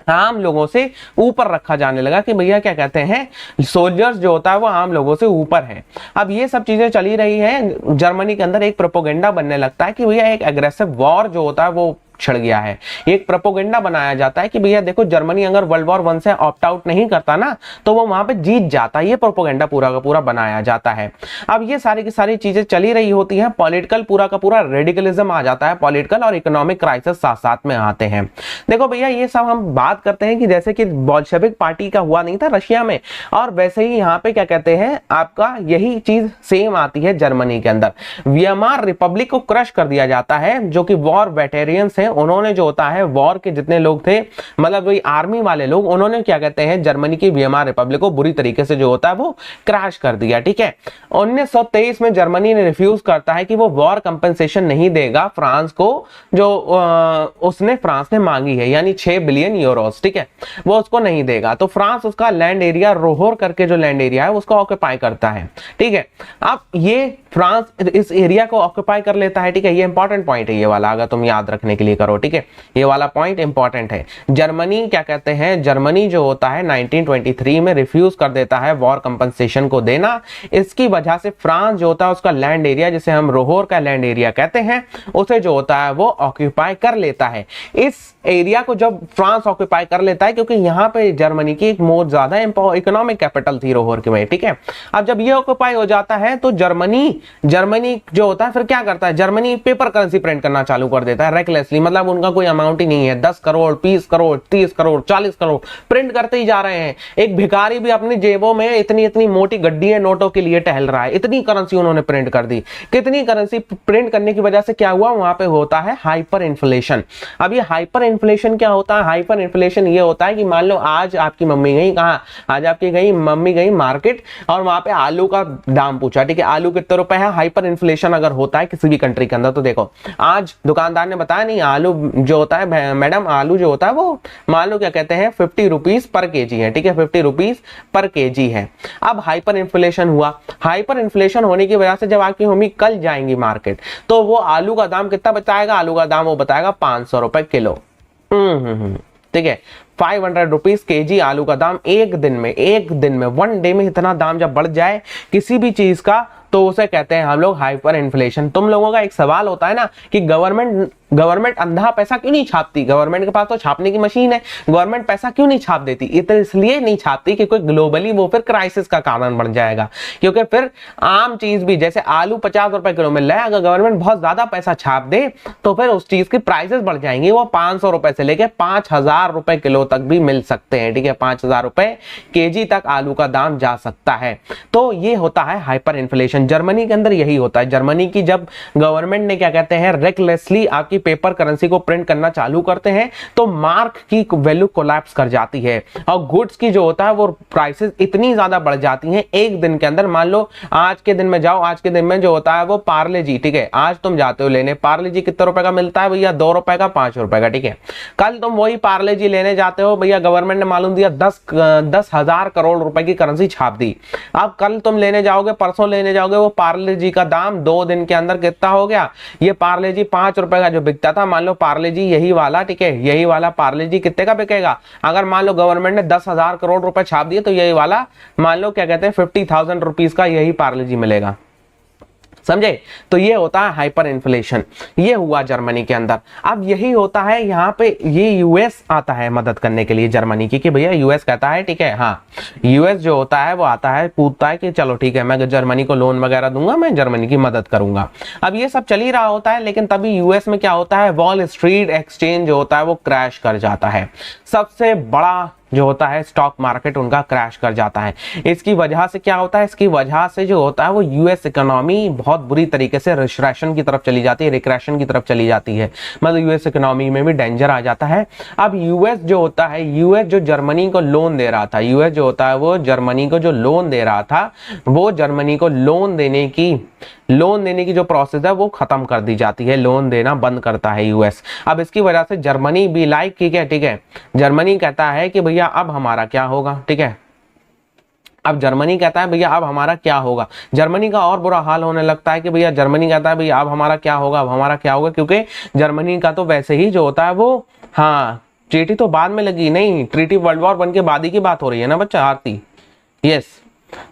आम लोगों से ऊपर रखा जाने लगा, कि भैया क्या कहते हैं सोल्जर्स जो होता है वो आम लोगों से ऊपर है। अब ये सब चीजें चली रही हैं जर्मनी के अंदर, एक प्रोपोगेंडा बनने लगता है कि भैया एक एग्रेसिव वॉर जो होता है वो छिड़ गया है। एक प्रोपोगेंडा बनाया जाता है कि भैया देखो जर्मनी अगर वर्ल्ड वॉर 1 से ऑप्ट आउट नहीं करता ना तो वो वहां पे जीत जाता। ये प्रोपोगेंडा पूरा का पूरा बनाया जाता है। अब ये सारी की सारी चीजें चली रही होती हैं, पॉलिटिकल पूरा का पूरा रेडिकलिज्म आ जाता है, पॉलिटिकल और इकोनॉमिक क्राइसिस साथ साथ में आते हैं। देखो भैया ये सब हम बात करते हैं कि जैसे कि बोल्शेविक पार्टी का हुआ नहीं था रशिया में, और वैसे ही यहाँ पे क्या कहते हैं आपका यही चीज सेम आती है जर्मनी के अंदर। वीएमआर रिपब्लिक को क्रश कर दिया जाता है, जो कि वॉर वेटेरियंस हैं, उन्होंने जो होता है वॉर के जितने लोग थे मतलब वही आर्मी वाले लोग, उन्होंने क्या कहते हैं जर्मनी की वीएमआर रिपब्लिक को बुरी तरीके से जो होता है वो क्रैश कर दिया, ठीक है। 1923 में जर्मनी ने रिफ्यूज करता है कि वो वॉर कंपेंसेशन नहीं देगा फ्रांस को, जो फ्रांस ने मांगी है, यानी 6 बिलियन यूरोस, ठीक है, वो उसको नहीं देगा। तो फ्रांस उसका लैंड एरिया रोहोर करके जो लैंड एरिया है उसको ऑक्यूपाई करता है, ठीक है। अब ये फ्रांस इस एरिया को ऑक्यूपाई कर लेता है, ठीक है। ये इंपॉर्टेंट पॉइंट है ये वाला, अगर तुम याद रखने के लिए करो, ठीक है, ये वाला पॉइंट इंपॉर्टेंट है। जर्मनी क्या कहते हैं, जर्मनी जो होता है 1923 में रिफ्यूज कर देता है वॉर कंपनसेशन को देना। इसकी वजह से फ्रांस जो होता है उसका लैंड एरिया, जिसे हम रोहोर का लैंड एरिया कहते हैं, उसे जो होता है वो ऑक्यूपाई कर लेता है। इस एरिया को जब फ्रांस ऑक्यूपाई कर लेता है, क्योंकि यहाँ पे जर्मनी की एक बहुत ज्यादा इकोनॉमिक कैपिटल थी रोहोर की में, ठीक है। अब जब ये ऑक्यूपाई हो जाता है तो जर्मनी जो होता है फिर क्या करता है, जर्मनी पेपर करेंसी प्रिंट करना चालू कर देता है रेकलेसली, मतलब उनका कोई अमाउंट ही नहीं है, 10 करोड़ 20 करोड़ 30 करोड़ 40 करोड़ प्रिंट करते ही जा रहे हैं। एक भिखारी भी अपनी जेबों में इतनी इतनी मोटी गड्डियां नोटों के लिए टहल रहा है, इतनी करेंसी उन्होंने प्रिंट कर दी। कितनी करेंसी प्रिंट करने की वजह से क्या हुआ, वहां पे होता है हाइपर इन्फ्लेशन। अब ये हाइपर इन्फ्लेशन क्या होता है, हाइपर इन्फ्लेशन ये होता है कि मान लो आज आपकी मम्मी गई कहाँ, आज आपकी मम्मी गई मार्केट और वहां पे आलू का दाम पूछा, ठीक है, आलू कितने रुपए है। हाइपर इन्फ्लेशन अगर होता है किसी भी कंट्री के अंदर तो देखो, आज दुकानदार ने बताया नहीं आलू जो होता है मैडम, आलू जो होता है वो मान लो क्या कहते हैं 50 रुपीज पर केजी है, ठीक है, 50 रुपीज पर केजी है। अब हाइपर इन्फ्लेशन हुआ, हाइपर इन्फ्लेशन होने की वजह से जब आपकी मम्मी कल जाएंगी मार्केट तो वो आलू का दाम कितना बताएगा, आलू का दाम वो बताएगा 500 रुपए किलो। ठीक है, 500 रुपीज केजी आलू का दाम। एक दिन में 1 डे में इतना दाम जब बढ़ जाए किसी भी चीज का तो उसे कहते हैं हम लोग हाइपर इन्फ्लेशन। तुम लोगों का एक सवाल होता है ना कि गवर्नमेंट अंधा पैसा क्यों नहीं छापती, गवर्नमेंट के पास तो छापने की मशीन है, गवर्नमेंट पैसा क्यों नहीं छाप देती, इसलिए नहीं छापती कि कोई ग्लोबली वो फिर क्राइसिस का कारण बन जाएगा। क्योंकि फिर आम चीज भी जैसे आलू 50 रुपए किलो मिल रहा है, अगर गवर्नमेंट बहुत ज्यादा पैसा छाप दे तो फिर उस चीज की प्राइसेस बढ़ जाएंगी, वो 500 रुपए से लेके 5000 रुपए किलो तक भी मिल सकते हैं, ठीक है, 5000 रुपए केजी तक आलू का दाम जा सकता है। तो ये होता है हाइपर इन्फ्लेशन। जर्मनी के अंदर यही होता है। जर्मनी की जब गवर्नमेंट ने क्या कहते हैं रेकलेसली आपकी पेपर करेंसी को प्रिंट करना चालू करते हैं तो मार्क की वैल्यू कोलैप्स कर जाती है और गुड्स की जो होता है वो प्राइसेस इतनी ज्यादा बढ़ जाती हैं एक दिन के अंदर। मान लो आज के दिन में जाओ, आज के दिन में जो होता है वो पार्ले जी, ठीक है, आज तुम जाते हो लेने, पार्ले जी कितने रुपए का मिलता है भैया, 2 रुपए का 5 रुपए का, ठीक है। कल तुम वही पार्ले जी लेने जाते हो भैया, गवर्नमेंट ने मालूम दिया 10,000 करोड़ रुपए की करेंसी छाप दी। अब कल तुम लेने जाओगे, परसों लेने जाओगे, वो पार्ले जी का दाम 2 दिन के अंदर कितना हो गया, ये पार्ले जी 5 रुपए का जो बिकता था, मान लो पार्ले जी यही वाला, ठीक है, यही वाला पार्ले जी कितने का बिकेगा, अगर मान लो गवर्नमेंट ने 10,000 करोड़ रुपए छाप दिए तो यही वाला मान लो क्या कहते हैं 50,000 रुपीज का यही पार्ले जी मिलेगा, समझे। तो ये होता है हाइपर इन्फ्लेशन, ये हुआ जर्मनी के अंदर। अब यही होता है यहाँ पे, ये यूएस आता है मदद करने के लिए जर्मनी की, कि भैया यूएस कहता है ठीक है, हाँ यूएस जो होता है वो आता है पूछता है कि चलो ठीक है मैं जर्मनी को लोन वगैरह दूंगा, मैं जर्मनी की मदद करूंगा। अब ये सब चल ही रहा होता है, लेकिन तभी यूएस में क्या होता है, वॉल स्ट्रीट एक्सचेंज जो होता है वो क्रैश कर जाता है। सबसे बड़ा जो होता है स्टॉक मार्केट उनका क्रैश कर जाता है। इसकी वजह से क्या होता है, इसकी वजह से जो होता है वो यूएस इकोनॉमी बहुत बुरी तरीके से रिग्रेशन की तरफ चली जाती है, रिग्रेशन की तरफ चली जाती है, मतलब यूएस इकोनॉमी में भी डेंजर आ जाता है। अब यूएस जो होता है, यूएस जो जर्मनी को लोन दे रहा था, यूएस जो होता है वो जर्मनी को जो लोन दे रहा था, वो जर्मनी को लोन देने की जो प्रोसेस है वो खत्म कर दी जाती है, लोन देना बंद करता है यूएस। अब इसकी वजह से जर्मनी भी लाइक ठीक है, जर्मनी कहता है कि भैया अब हमारा क्या होगा, ठीक है, अब जर्मनी कहता है भैया अब हमारा क्या होगा। जर्मनी का और बुरा हाल होने लगता है कि भैया जर्मनी कहता है भैया अब हमारा क्या होगा, अब हमारा क्या होगा, क्योंकि जर्मनी का तो वैसे ही जो होता है वो, हाँ ट्रीटी तो बाद में लगी, नहीं ट्रीटी वर्ल्ड वॉर 1 के बाद ही की बात हो रही है ना बच्चा, आरती, यस।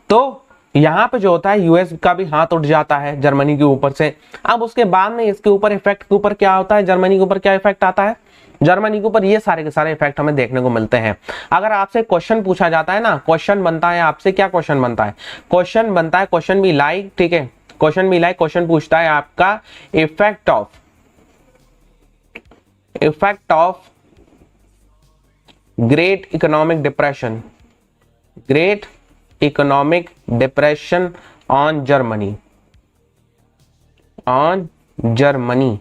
तो यहाँ पे जो होता है यूएस का भी हाथ उठ जाता है जर्मनी के ऊपर से। अब उसके बाद में इसके ऊपर इफेक्ट के ऊपर क्या होता है, जर्मनी के ऊपर क्या इफेक्ट आता है, जर्मनी के ऊपर ये सारे के सारे इफेक्ट हमें देखने को मिलते हैं। अगर आपसे क्वेश्चन पूछा जाता है ना, क्वेश्चन बनता है आपसे, क्या क्वेश्चन बनता है, क्वेश्चन बनता है क्वेश्चन बी लाइक, ठीक है, क्वेश्चन बी लाइक, क्वेश्चन पूछता है आपका effect of great economic depression on Germany,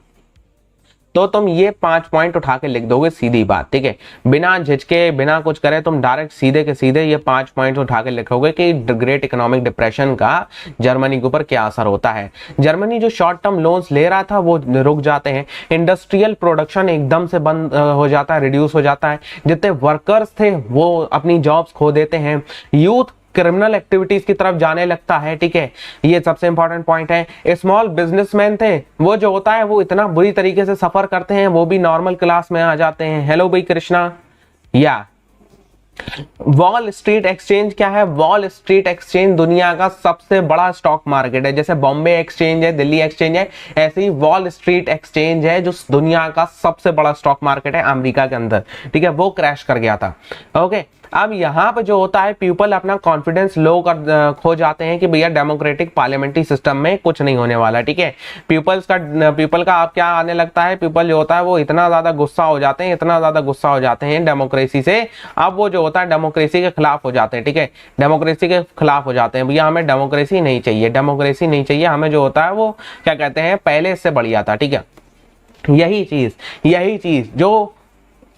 तो तुम ये 5 पॉइंट उठा के लिख दोगे, सीधी बात, ठीक है, बिना झिझके बिना कुछ करे तुम डायरेक्ट सीधे के सीधे ये 5 पॉइंट उठा के लिखोगे कि ग्रेट इकोनॉमिक डिप्रेशन का जर्मनी के ऊपर क्या असर होता है। जर्मनी जो शॉर्ट टर्म लोन्स ले रहा था वो रुक जाते हैं, इंडस्ट्रियल प्रोडक्शन एकदम से बंद हो जाता है, रिड्यूस हो जाता है, जितने वर्कर्स थे वो अपनी जॉब्स खो देते हैं, यूथ क्रिमिनल एक्टिविटीज की तरफ जाने लगता है, ठीक है, ये सबसे इंपॉर्टेंट पॉइंट है। स्मॉल बिजनेसमैन थे, वो जो होता है वो इतना बुरी तरीके से सफर करते हैं, वो भी नॉर्मल क्लास में आ जाते हैं। हेलो भाई कृष्णा। या वॉल स्ट्रीट एक्सचेंज क्या है? वॉल स्ट्रीट एक्सचेंज दुनिया का सबसे बड़ा स्टॉक मार्केट है। जैसे बॉम्बे एक्सचेंज है, दिल्ली एक्सचेंज है, ऐसे ही वॉल स्ट्रीट एक्सचेंज है जो दुनिया का सबसे बड़ा स्टॉक मार्केट है अमेरिका के अंदर, ठीक है, वो क्रैश कर गया था। ओके, अब यहाँ पे जो होता है पीपल अपना कॉन्फिडेंस लो कर खो जाते हैं कि भैया डेमोक्रेटिक पार्लियामेंट्री सिस्टम में कुछ नहीं होने वाला, ठीक है। पीपल का आप क्या आने लगता है, पीपल जो होता है वो इतना ज्यादा गुस्सा हो जाते हैं, इतना ज्यादा गुस्सा हो जाते हैं डेमोक्रेसी से, अब वो जो होता है डेमोक्रेसी के खिलाफ हो जाते हैं, ठीक है, डेमोक्रेसी के खिलाफ हो जाते हैं। भैया हमें डेमोक्रेसी नहीं चाहिए, डेमोक्रेसी नहीं चाहिए, हमें जो होता है वो क्या कहते हैं पहले इससे बढ़िया था, ठीक है। यही चीज जो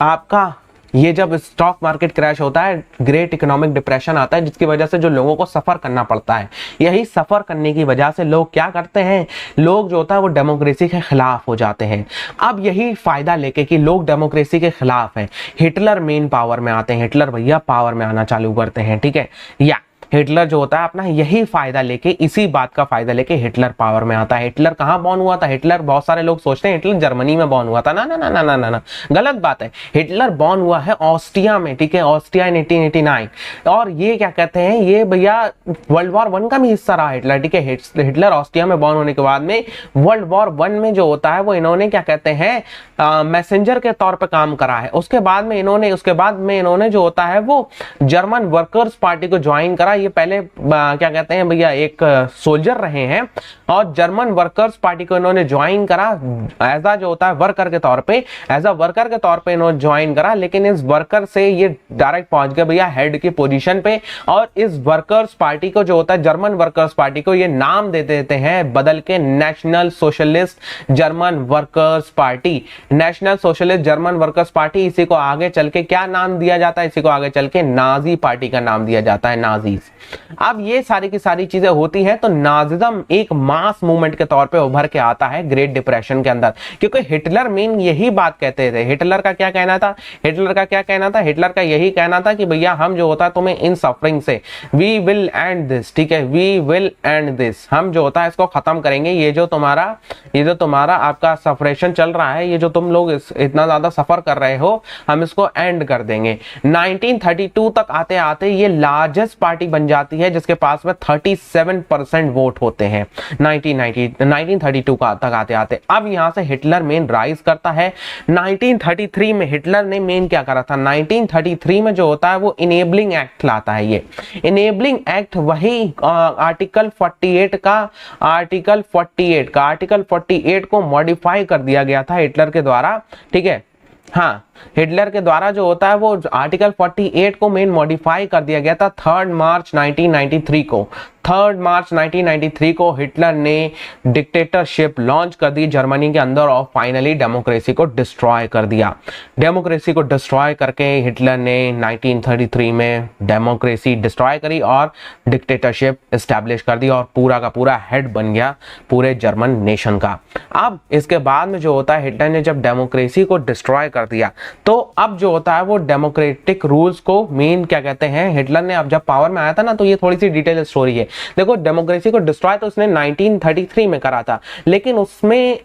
आपका ये जब स्टॉक मार्केट क्रैश होता है, ग्रेट इकोनॉमिक डिप्रेशन आता है, जिसकी वजह से जो लोगों को सफर करना पड़ता है, यही सफर करने की वजह से लोग क्या करते हैं, लोग जो होता है वो डेमोक्रेसी के खिलाफ हो जाते हैं। अब यही फायदा लेके कि लोग डेमोक्रेसी के खिलाफ हैं, हिटलर मेन पावर में आते हैं, हिटलर भैया पावर में आना चालू करते हैं, ठीक है। या हिटलर जो होता है अपना यही फायदा लेके, इसी बात का फायदा लेके हिटलर पावर में आता है। हिटलर कहाँ बॉर्न हुआ था? हिटलर, बहुत सारे लोग सोचते हैं हिटलर जर्मनी में बॉर्न हुआ था, ना ना ना ना ना ना ना, गलत बात है। हिटलर बॉर्न हुआ है ऑस्ट्रिया में, ठीक है, ऑस्ट्रिया इन 1889। और ये क्या कहते हैं, ये भैया वर्ल्ड वॉर 1 का भी हिस्सा रहा हिटलर, ठीक है। हिटलर ऑस्ट्रिया में बॉर्न होने के बाद में वर्ल्ड वॉर 1 में जो होता है वो इन्होंने क्या कहते हैं मैसेंजर के तौर पर काम करा है। उसके बाद में इन्होंने जो होता है वो जर्मन वर्कर्स पार्टी को ज्वाइन करा। ये पहले क्या कहते हैं भैया एक सोल्जर रहे हैं और जर्मन वर्कर्स पार्टी को इन्होंने ज्वाइन करा एज जो होता है वर्कर के तौर पे, एज अ वर्कर के तौर पे इन्होंने ज्वाइन करा। लेकिन इस वर्कर से ये डायरेक्ट पहुंच गए भैया हेड की पोजीशन पे, और इस वर्कर्स पार्टी को जो होता है जर्मन वर्कर्स पार्टी को ये नाम दे देते हैं बदल के national socialist German workers party. National socialist German workers party, इसी को आगे चल के क्या नाम दिया जाता है, इसी को आगे चल के नाजी पार्टी का नाम दिया जाता है, नाजीज। अब ये सारी की सारी चीजें होती हैं तो नाजिज्म एक मास मूवमेंट के तौर पे उभर के आता है ग्रेट डिप्रेशन के अंदर, क्योंकि हिटलर मेन यही बात कहते थे। हिटलर का क्या कहना था? हिटलर का यही कहना था कि भैया हम जो होता है तुम्हें इन सफरिंग से वी विल एंड दिस, ठीक है, वी विल एंड दिस, हम जो होता है इसको खत्म करेंगे। ये जो तुम्हारा आपका सफरेशन चल रहा है, ये जो तुम लोग इतना ज्यादा सफर कर रहे हो, हम इसको एंड कर देंगे। 1932 तक आते आते ये लार्जेस्ट पार्टी बन जाती है जिसके पास में 37% वोट होते हैं 1932 का तक आते आते। अब यहां से हिटलर मेन राइज करता है। 1933 में हिटलर ने मेन क्या करा था, 1933 में जो होता है वो इनेबलिंग एक्ट लाता है। ये इनेबलिंग एक्ट वही आर्टिकल 48 को मॉडिफाई कर दिया गया था हिटलर के द्वारा, ठीक है। हाँ, हिटलर के द्वारा जो होता है वो आर्टिकल 48 को मेन मॉडिफाई कर दिया गया था 3 मार्च 1993 को। 3 मार्च 1993 को हिटलर ने डिक्टेटरशिप लॉन्च कर दी जर्मनी के अंदर और फाइनली डेमोक्रेसी को डिस्ट्रॉय कर दिया। डेमोक्रेसी को डिस्ट्रॉय करके हिटलर ने 1933 में डेमोक्रेसी डिस्ट्रॉय करी और डिक्टेटरशिप एस्टैब्लिश कर दी और पूरा का पूरा हेड बन गया पूरे जर्मन नेशन का। अब इसके बाद में जो होता है हिटलर ने जब डेमोक्रेसी को डिस्ट्रॉय कर दिया तो अब जो होता है वो डेमोक्रेटिक रूल्स को मेन क्या कहते हैं, हिटलर ने अब जब पावर में आया था ना, तो ये थोड़ी सी डिटेल स्टोरी है। देखो डेमोक्रेसी को डिस्ट्रॉय तो उसने 1933 में करा था, लेकिन उसमें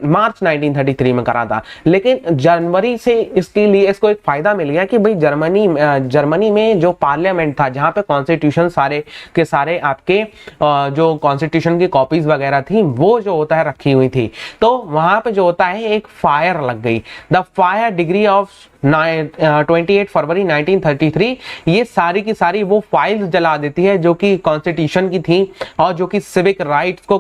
मार्च 1933 में करा था, लेकिन जनवरी से इसके लिए इसको एक फायदा मिल गया कि भाई जर्मनी में जो पार्लियामेंट था, जहां पे कॉन्स्टिट्यूशन सारे के सारे आपके जो कॉन्स्टिट्यूशन की कॉपीज वगैरह थी वो जो होता है रखी हुई थी, तो वहां पे जो होता है एक फायर लग गई। द फायर डिग्री ऑफ 28 फरवरी 1933, ये सारी की सारी वो फाइल्स जला देती है जो कि कॉन्स्टिट्यूशन की थी और जो कि सिविक राइट्स को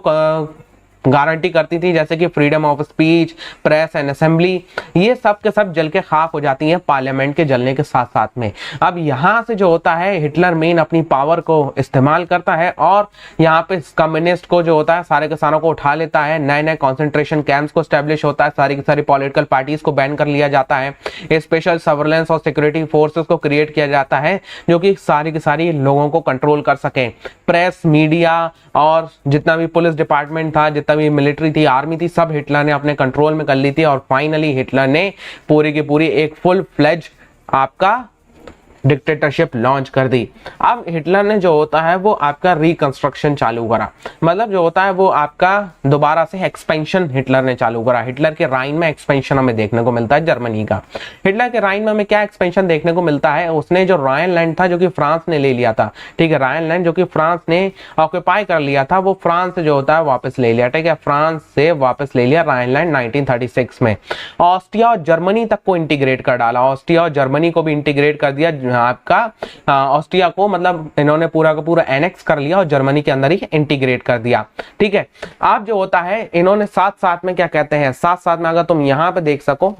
गारंटी करती थी, जैसे कि freedom of speech, press and assembly, ये सब के सब जल के खाक हो जाती हैं पार्लियामेंट के जलने के साथ साथ में। अब यहाँ से जो होता है हिटलर मेन अपनी पावर को इस्तेमाल करता है और यहाँ पे कम्युनिस्ट को जो होता है सारे के सारों को उठा लेता है। नए नए कॉन्सेंट्रेशन कैंप्स को स्टैब्लिश होता है, सारी की सारी पॉलिटिकल पार्टीज को बैन कर लिया जाता है, स्पेशल सर्वेलेंस और सिक्योरिटी फोर्सेस को क्रिएट किया जाता है जो कि सारी की सारी लोगों को कंट्रोल कर सकें। प्रेस, मीडिया और जितना भी पुलिस डिपार्टमेंट था, जितना भी मिलिट्री थी, आर्मी थी, सब हिटलर ने अपने कंट्रोल में कर ली थी और फाइनली हिटलर ने पूरी की पूरी एक फुल फ्लेज आपका डिक्टेटरशिप लॉन्च कर दी। अब हिटलर ने जो होता है वो आपका रिकंस्ट्रक्शन चालू करा, मतलब जो होता है वो आपका दोबारा से एक्सपेंशन हिटलर ने चालू करा। हिटलर के राइन में एक्सपेंशन हमें देखने को मिलता है जर्मनी का। हिटलर के राइन में हमें क्या एक्सपेंशन देखने को मिलता है, उसने जो रायन लैंड था जो कि फ्रांस ने ले लिया था, ठीक है, रायन लैंड जो कि फ्रांस ने ऑक्यूपाई कर लिया था, वो फ्रांस से जो होता है वापस ले लिया, ठीक है, फ्रांस से वापस ले लिया रायन लैंड 1936 में। ऑस्ट्रिया और जर्मनी तक को इंटीग्रेट कर डाला, ऑस्ट्रिया और जर्मनी को भी इंटीग्रेट कर दिया आपका, ऑस्ट्रिया को मतलब इन्होंने पूरा का पूरा एनेक्स कर लिया और जर्मनी के अंदर ही इंटीग्रेट कर दिया, ठीक है। अब जो होता है इन्होंने साथ साथ में क्या कहते हैं, साथ साथ में अगर तुम यहां पे देख सको,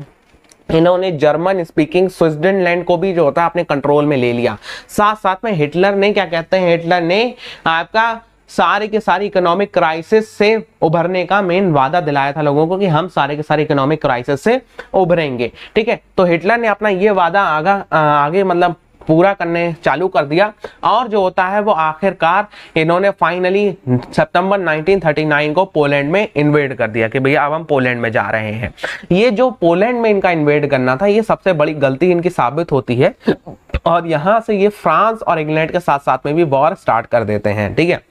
इन्होंने जर्मन स्पीकिंग स्विट्जरलैंड को भी जो होता है अपने कंट्रोल में ले लिया। साथ साथ में हिटलर ने क्या कहते हैं, हिटलर ने आपका सारे के सारे इकोनॉमिक क्राइसिस से उभरने का मेन वादा दिलाया था लोगों को कि हम सारे के सारे इकोनॉमिक क्राइसिस से उभरेंगे, ठीक है। तो हिटलर ने अपना ये वादा आगे मतलब पूरा करने चालू कर दिया, और जो होता है वो आखिरकार इन्होंने फाइनली सितंबर 1939 को पोलैंड में इन्वेड कर दिया कि भैया अब हम पोलैंड में जा रहे हैं। ये जो पोलैंड में इनका इन्वेड करना था ये सबसे बड़ी गलती इनकी साबित होती है, और यहां से ये फ्रांस और इंग्लैंड के साथ साथ में भी वॉर स्टार्ट कर देते हैं, ठीक है,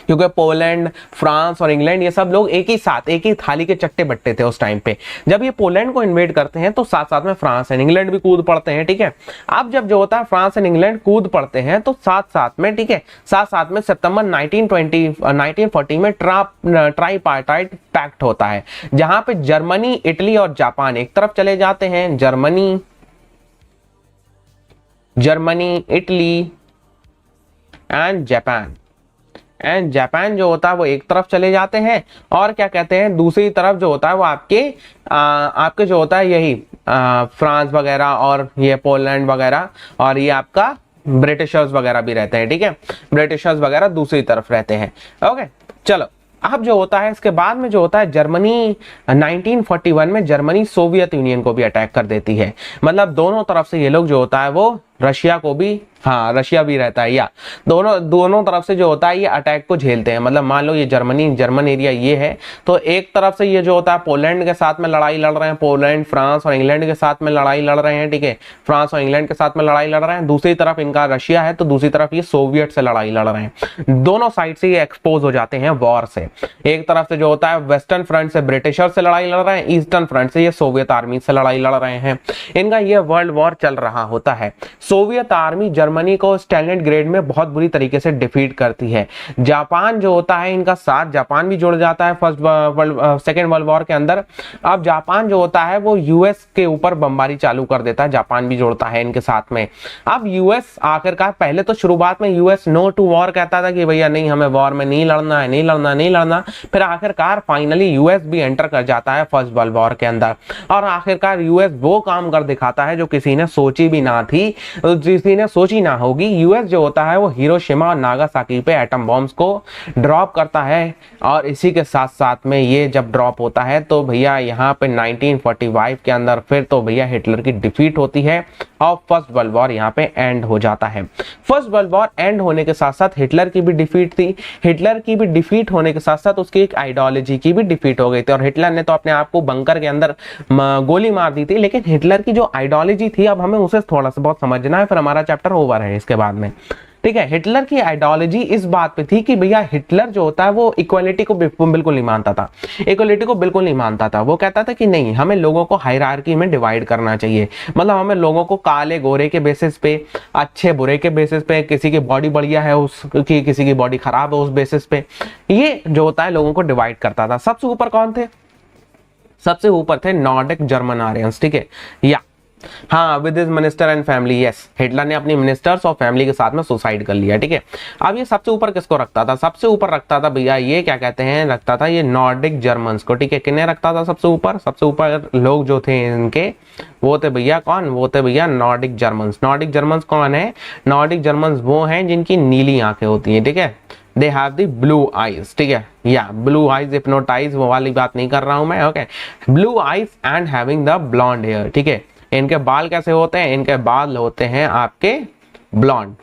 क्योंकि पोलैंड, फ्रांस और इंग्लैंड ये सब लोग एक ही साथ एक ही थाली के चट्टे बट्टे थे उस टाइम पे। जब ये पोलैंड को इन्वेड करते हैं तो साथ साथ में फ्रांस एंड इंग्लैंड भी कूद पड़ते हैं, ठीक है। अब जब जो होता है फ्रांस एंड इंग्लैंड कूद पड़ते हैं तो साथ साथ में, ठीक है, साथ साथ में सितंबर 1940 में ट्राईपार्टाइट पैक्ट होता है, जहां पे जर्मनी, इटली और जापान एक तरफ चले जाते हैं, जर्मनी, इटली एंड जापान जो होता है वो एक तरफ चले जाते हैं, और क्या कहते हैं दूसरी तरफ जो होता है वो आपके जो होता है यही फ्रांस वगैरह और ये पोलैंड वगैरह और ये आपका ब्रिटिशर्स वगैरह भी रहते हैं, ठीक है, ब्रिटिशर्स वगैरह दूसरी तरफ रहते हैं। ओके, चलो अब जो होता है इसके बाद में जो होता है जर्मनी 1941 में जर्मनी सोवियत यूनियन को भी अटैक कर देती है, मतलब दोनों तरफ से ये लोग जो होता है वो रशिया को भी, हाँ रशिया भी रहता है, या दोनों तरफ से जो होता है ये अटैक को झेलते हैं। मतलब मान लो ये जर्मन एरिया ये है, तो एक तरफ से ये जो होता है पोलैंड के साथ में लड़ाई लड़ रहे हैं, पोलैंड, फ्रांस और इंग्लैंड के साथ में लड़ाई लड़ रहे हैं, ठीक है, फ्रांस और इंग्लैंड के साथ में लड़ाई लड़ रहे हैं, दूसरी तरफ इनका रशिया है तो दूसरी तरफ ये सोवियत से लड़ाई लड़ रहे हैं। दोनों साइड से ये एक्सपोज हो जाते हैं वॉर से। एक तरफ से जो होता है वेस्टर्न फ्रंट से ब्रिटिशर से लड़ाई लड़ रहे हैं, ईस्टर्न फ्रंट से ये सोवियत आर्मी से लड़ाई लड़ रहे हैं। इनका ये वर्ल्ड वॉर चल रहा होता है। सोवियत आर्मी जर्मनी को स्टैलिनग्रेड में बहुत बुरी तरीके से डिफीट करती है। जापान जो होता है इनका साथ, जापान भी जुड़ जाता है सेकेंड वर्ल्ड वॉर के अंदर। अब जापान जो होता है वो यूएस के ऊपर बमबारी चालू कर देता है, जापान भी जुड़ता है इनके साथ में। अब यूएस आखिरकार, पहले तो शुरुआत में यूएस नो टू वॉर कहता था कि भैया नहीं, हमें वॉर में नहीं लड़ना है, नहीं लड़ना। फिर आखिरकार फाइनली यूएस भी एंटर कर जाता है फर्स्ट वर्ल्ड वॉर के अंदर, और आखिरकार यूएस वो काम कर दिखाता है जो किसी ने सोची भी ना थी, किसी ने सोची ना होगी। यूएस जो होता है वो हिरोशिमा और नागासाकी पे एटम बॉम्ब्स को ड्रॉप करता है, और इसी के साथ साथ में ये जब ड्रॉप होता है तो भैया यहाँ पे 1945 के अंदर फिर तो भैया हिटलर की डिफीट होती है और फर्स्ट वर्ल्ड वॉर यहाँ पे एंड हो जाता है। फर्स्ट वर्ल्ड वॉर एंड होने के साथ साथ हिटलर की भी डिफीट थी। हिटलर की भी डिफीट होने के साथ साथ उसकी एक आइडियोलॉजी की भी डिफीट हो गई थी, और हिटलर ने तो अपने आप को बंकर के अंदर गोली मार दी थी। लेकिन हिटलर की जो आइडियोलॉजी थी, अब हमें उसे थोड़ा सा बहुत समझना है, फिर हमारा चैप्टर ओवर है इसके बाद में, ठीक है। हिटलर की आइडियोलॉजी इस बात पे थी कि भैया हिटलर जो होता है वो इक्वालिटी को बिल्कुल नहीं मानता था, इक्वालिटी को बिल्कुल नहीं मानता था। वो कहता था कि नहीं, हमें लोगों को हायरार्की में डिवाइड करना चाहिए, मतलब हमें लोगों को काले गोरे के बेसिस पे, अच्छे बुरे के बेसिस पे, किसी की बॉडी बढ़िया है उसकी, किसी की बॉडी खराब है उस बेसिस पे, ये जो होता है लोगों को डिवाइड करता था। सबसे ऊपर कौन थे? सबसे ऊपर थे नॉर्डिक जर्मन आर्यंस, ठीक है, या हाँ, with his minister and family. Yes, Hitler ने अपनी मिनिस्टर्स और फैमिली के साथ में सुसाइड कर लिया, ठीक है। अब ये सबसे ऊपर किसको रखता था? सबसे ऊपर रखता था भैया ये क्या कहते हैं, रखता था ये नॉर्डिक जर्मन्स को, ठीक है। किन्हें रखता था सबसे ऊपर? सबसे ऊपर लोग जो थे इनके, वो थे भैया कौन? वो थे भैया नॉर्डिक जर्मन्स। नॉर्डिक जर्मन्स कौन है? नॉर्डिक जर्मन्स वो हैं जिनकी नीली आंखें होती हैं, ठीक है, they have the blue eyes, ठीक है, या ब्लू आईज हिप्नोटाइज, वो वाली बात नहीं कर रहा हूं मैं, okay. Blue eyes and having the blonde hair, ठीक है। इनके बाल कैसे होते हैं? इनके बाल होते हैं आपके ब्लॉन्ड,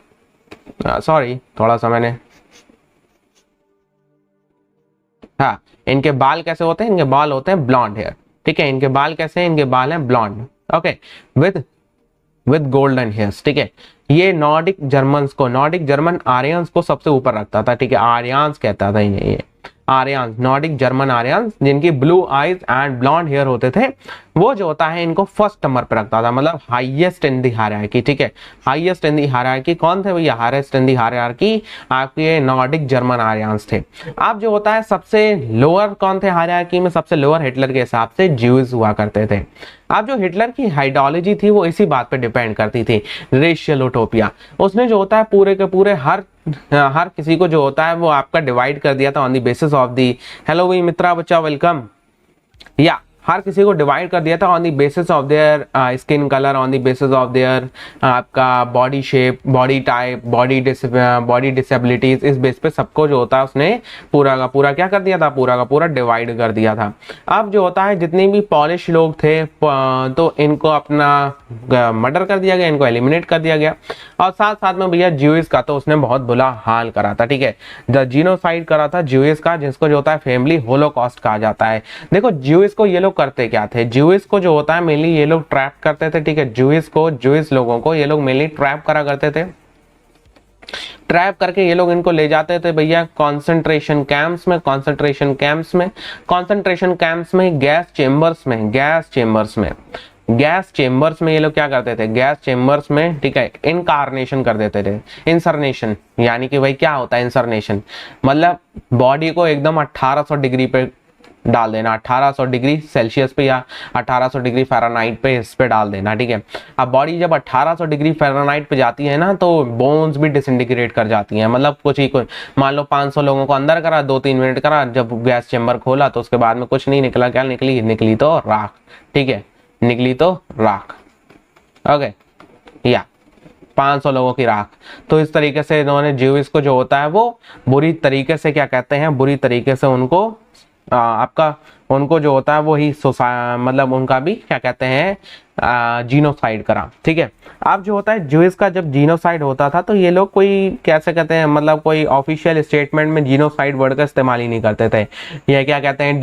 सॉरी थोड़ा सा मैंने, हाँ, इनके बाल कैसे होते हैं? इनके बाल होते हैं ब्लॉन्ड हेयर, ठीक है। इनके बाल कैसे हैं? इनके बाल हैं blonde, okay, with golden hairs, ठीक है। ये नॉर्डिक जर्मन आर्यंस को सबसे ऊपर रखता था, ठीक है। आर्यंस कहता था इन्हें, ये आर्यंस, नॉर्डिक जर्मन आर्यंस, जिनकी blue eyes and blonde hair होते थे, वो जो होता है इनको फर्स्ट नंबर पे रखता था, मतलब हाईएस्ट इन दी हायरार्की, ठीक है। हाईएस्ट इन दी हायरार्की कौन थे भैया? हाईएस्ट इन दी हायरार्की आपके नॉर्डिक जर्मन आर्यंस थे। अब जो होता है सबसे लोअर कौन थे हायरार्की में? सबसे लोअर हिटलर के हिसाब से ज्यूज हुआ करते थे। अब जो हिटलर की आइडियोलॉजी थी वो इसी बात पे डिपेंड करती थी, रेशियल यूटोपिया। उसने जो होता है पूरे के पूरे हर किसी को जो होता है वो आपका डिवाइड कर दिया था on the basis of the, hello भाई मित्रा बच्चा वेलकम, या हर किसी को डिवाइड कर दिया था on the basis of their skin colour, on the basis of their आपका body shape, body type, body disabilities, इस बेस पे सबको जो होता है उसने पूरा का पूरा क्या कर दिया था? पूरा का पूरा डिवाइड कर दिया था। अब जो होता है जितने भी पॉलिश लोग थे तो इनको अपना मर्डर कर दिया गया, इनको एलिमिनेट कर दिया गया। और साथ साथ में भैया ज्यूइश का तो उसने बहुत बुरा हाल करा था, ठीक है। द जीनोसाइड करा था ज्यूइश का, जिसको जो होता है फैमिली होलोकॉस्ट कहा जाता है। देखो ज्यूइश को ये लोग करते क्या थे? ज्यूइश को जो होता है मेनली ये लोग ट्रैप करते थे, ठीक है। ज्यूइश लोगों को ये लोग मेनली ट्रैप करा करते थे। ट्रैप करके ये लोग इनको ले जाते थे भैया कंसंट्रेशन कैंप्स में, गैस चेम्बर्स में ये लोग क्या करते थे? गैस चेम्बर्स में, ठीक है, इनकार्नेशन कर देते थे। इंसरनेशन यानी कि भाई क्या होता है इंसरनेशन? मतलब बॉडी को एकदम 1800 डिग्री पे डाल देना, 1800 डिग्री सेल्सियस पे या 1800 डिग्री फ़ारेनहाइट पे इस पे डाल देना, ठीक है। अब बॉडी जब 1800 डिग्री फ़ारेनहाइट पे जाती है ना तो बोन्स भी डिसइंटीग्रेट कर जाती हैं। मतलब कुछ ही मान लो 500 लोगों को अंदर करा, 2-3 मिनट करा, जब गैस चेम्बर खोला तो उसके बाद में कुछ नहीं निकला। क्या निकली तो राख, ठीक है, निकली तो राख, ओके, या 500 लोगों की राख। तो इस तरीके से इन्होंने ज्यूइश को जो होता है वो बुरी तरीके से क्या कहते हैं, बुरी तरीके से उनको उनको जो होता है वो ही मतलब उनका भी क्या कहते हैं जीनोसाइड करा, ठीक है। अब जो होता है ज्यूइश का जब जीनोसाइड होता था तो ये लोग कोई कैसे कहते हैं, मतलब कोई ऑफिशियल स्टेटमेंट में जीनोसाइड वर्ड का इस्तेमाल ही नहीं करते थे। ये क्या कहते हैं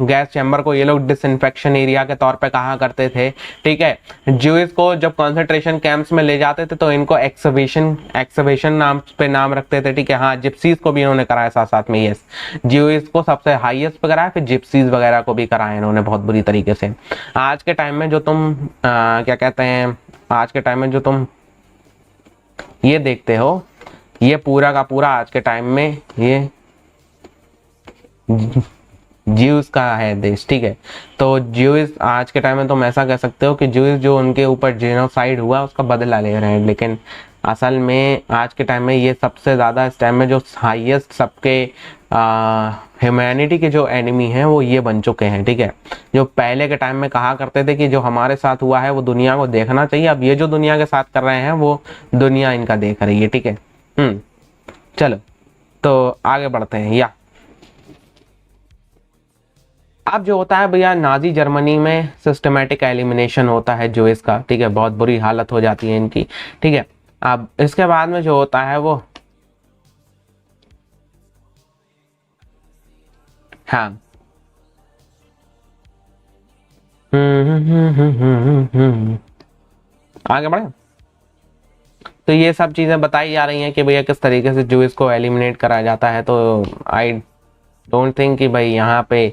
गैस चैम्बर को ये लोग डिसइंफेक्शन एरिया के तौर पे कहा करते थे, ठीक है। ज्यूइश को जब कॉन्सेंट्रेशन कैंप्स में ले जाते थे तो इनको एक्सहिबिशन नाम रखते थे, ठीक है। हाँ, जिप्सीज को भी इन्होंने कराया साथ साथ में, यस, ज्यूइश को सबसे हाईएस्ट पे कराया, फिर जिप्सीज वगैरह को भी कराया इन्होंने बहुत बुरी तरीके से। आज के टाइम में जो तुम क्या कहते हैं, आज के टाइम में जो तुम ये देखते हो, ये पूरा का पूरा आज के टाइम में ये ज्यूज का है देश, ठीक है। तो ज्यूज आज के टाइम में तुम ऐसा कह सकते हो कि ज्यूज जो उनके ऊपर जेनोसाइड हुआ उसका बदला ले रहे हैं, लेकिन असल में आज के टाइम में ये सबसे ज़्यादा इस टाइम में जो हाईएस्ट सबके ह्यूमैनिटी के जो एनिमी हैं वो ये बन चुके हैं, ठीक है। जो पहले के टाइम में कहा करते थे कि जो हमारे साथ हुआ है वो दुनिया को देखना चाहिए, अब ये जो दुनिया के साथ कर रहे हैं वो दुनिया इनका देख रही है, ठीक है। चलो तो आगे बढ़ते हैं। या अब जो होता है भैया नाजी जर्मनी में सिस्टमेटिक एलिमिनेशन होता है ज्यूइश का, ठीक है। बहुत बुरी हालत हो जाती है इनकी, ठीक है। अब इसके बाद में जो होता है वो हाँ आगे बढ़े तो ये सब चीजें बताई जा रही हैं कि भैया किस तरीके से ज्यूइश को एलिमिनेट कराया जाता है। तो आई डोंट थिंक कि भाई यहाँ पे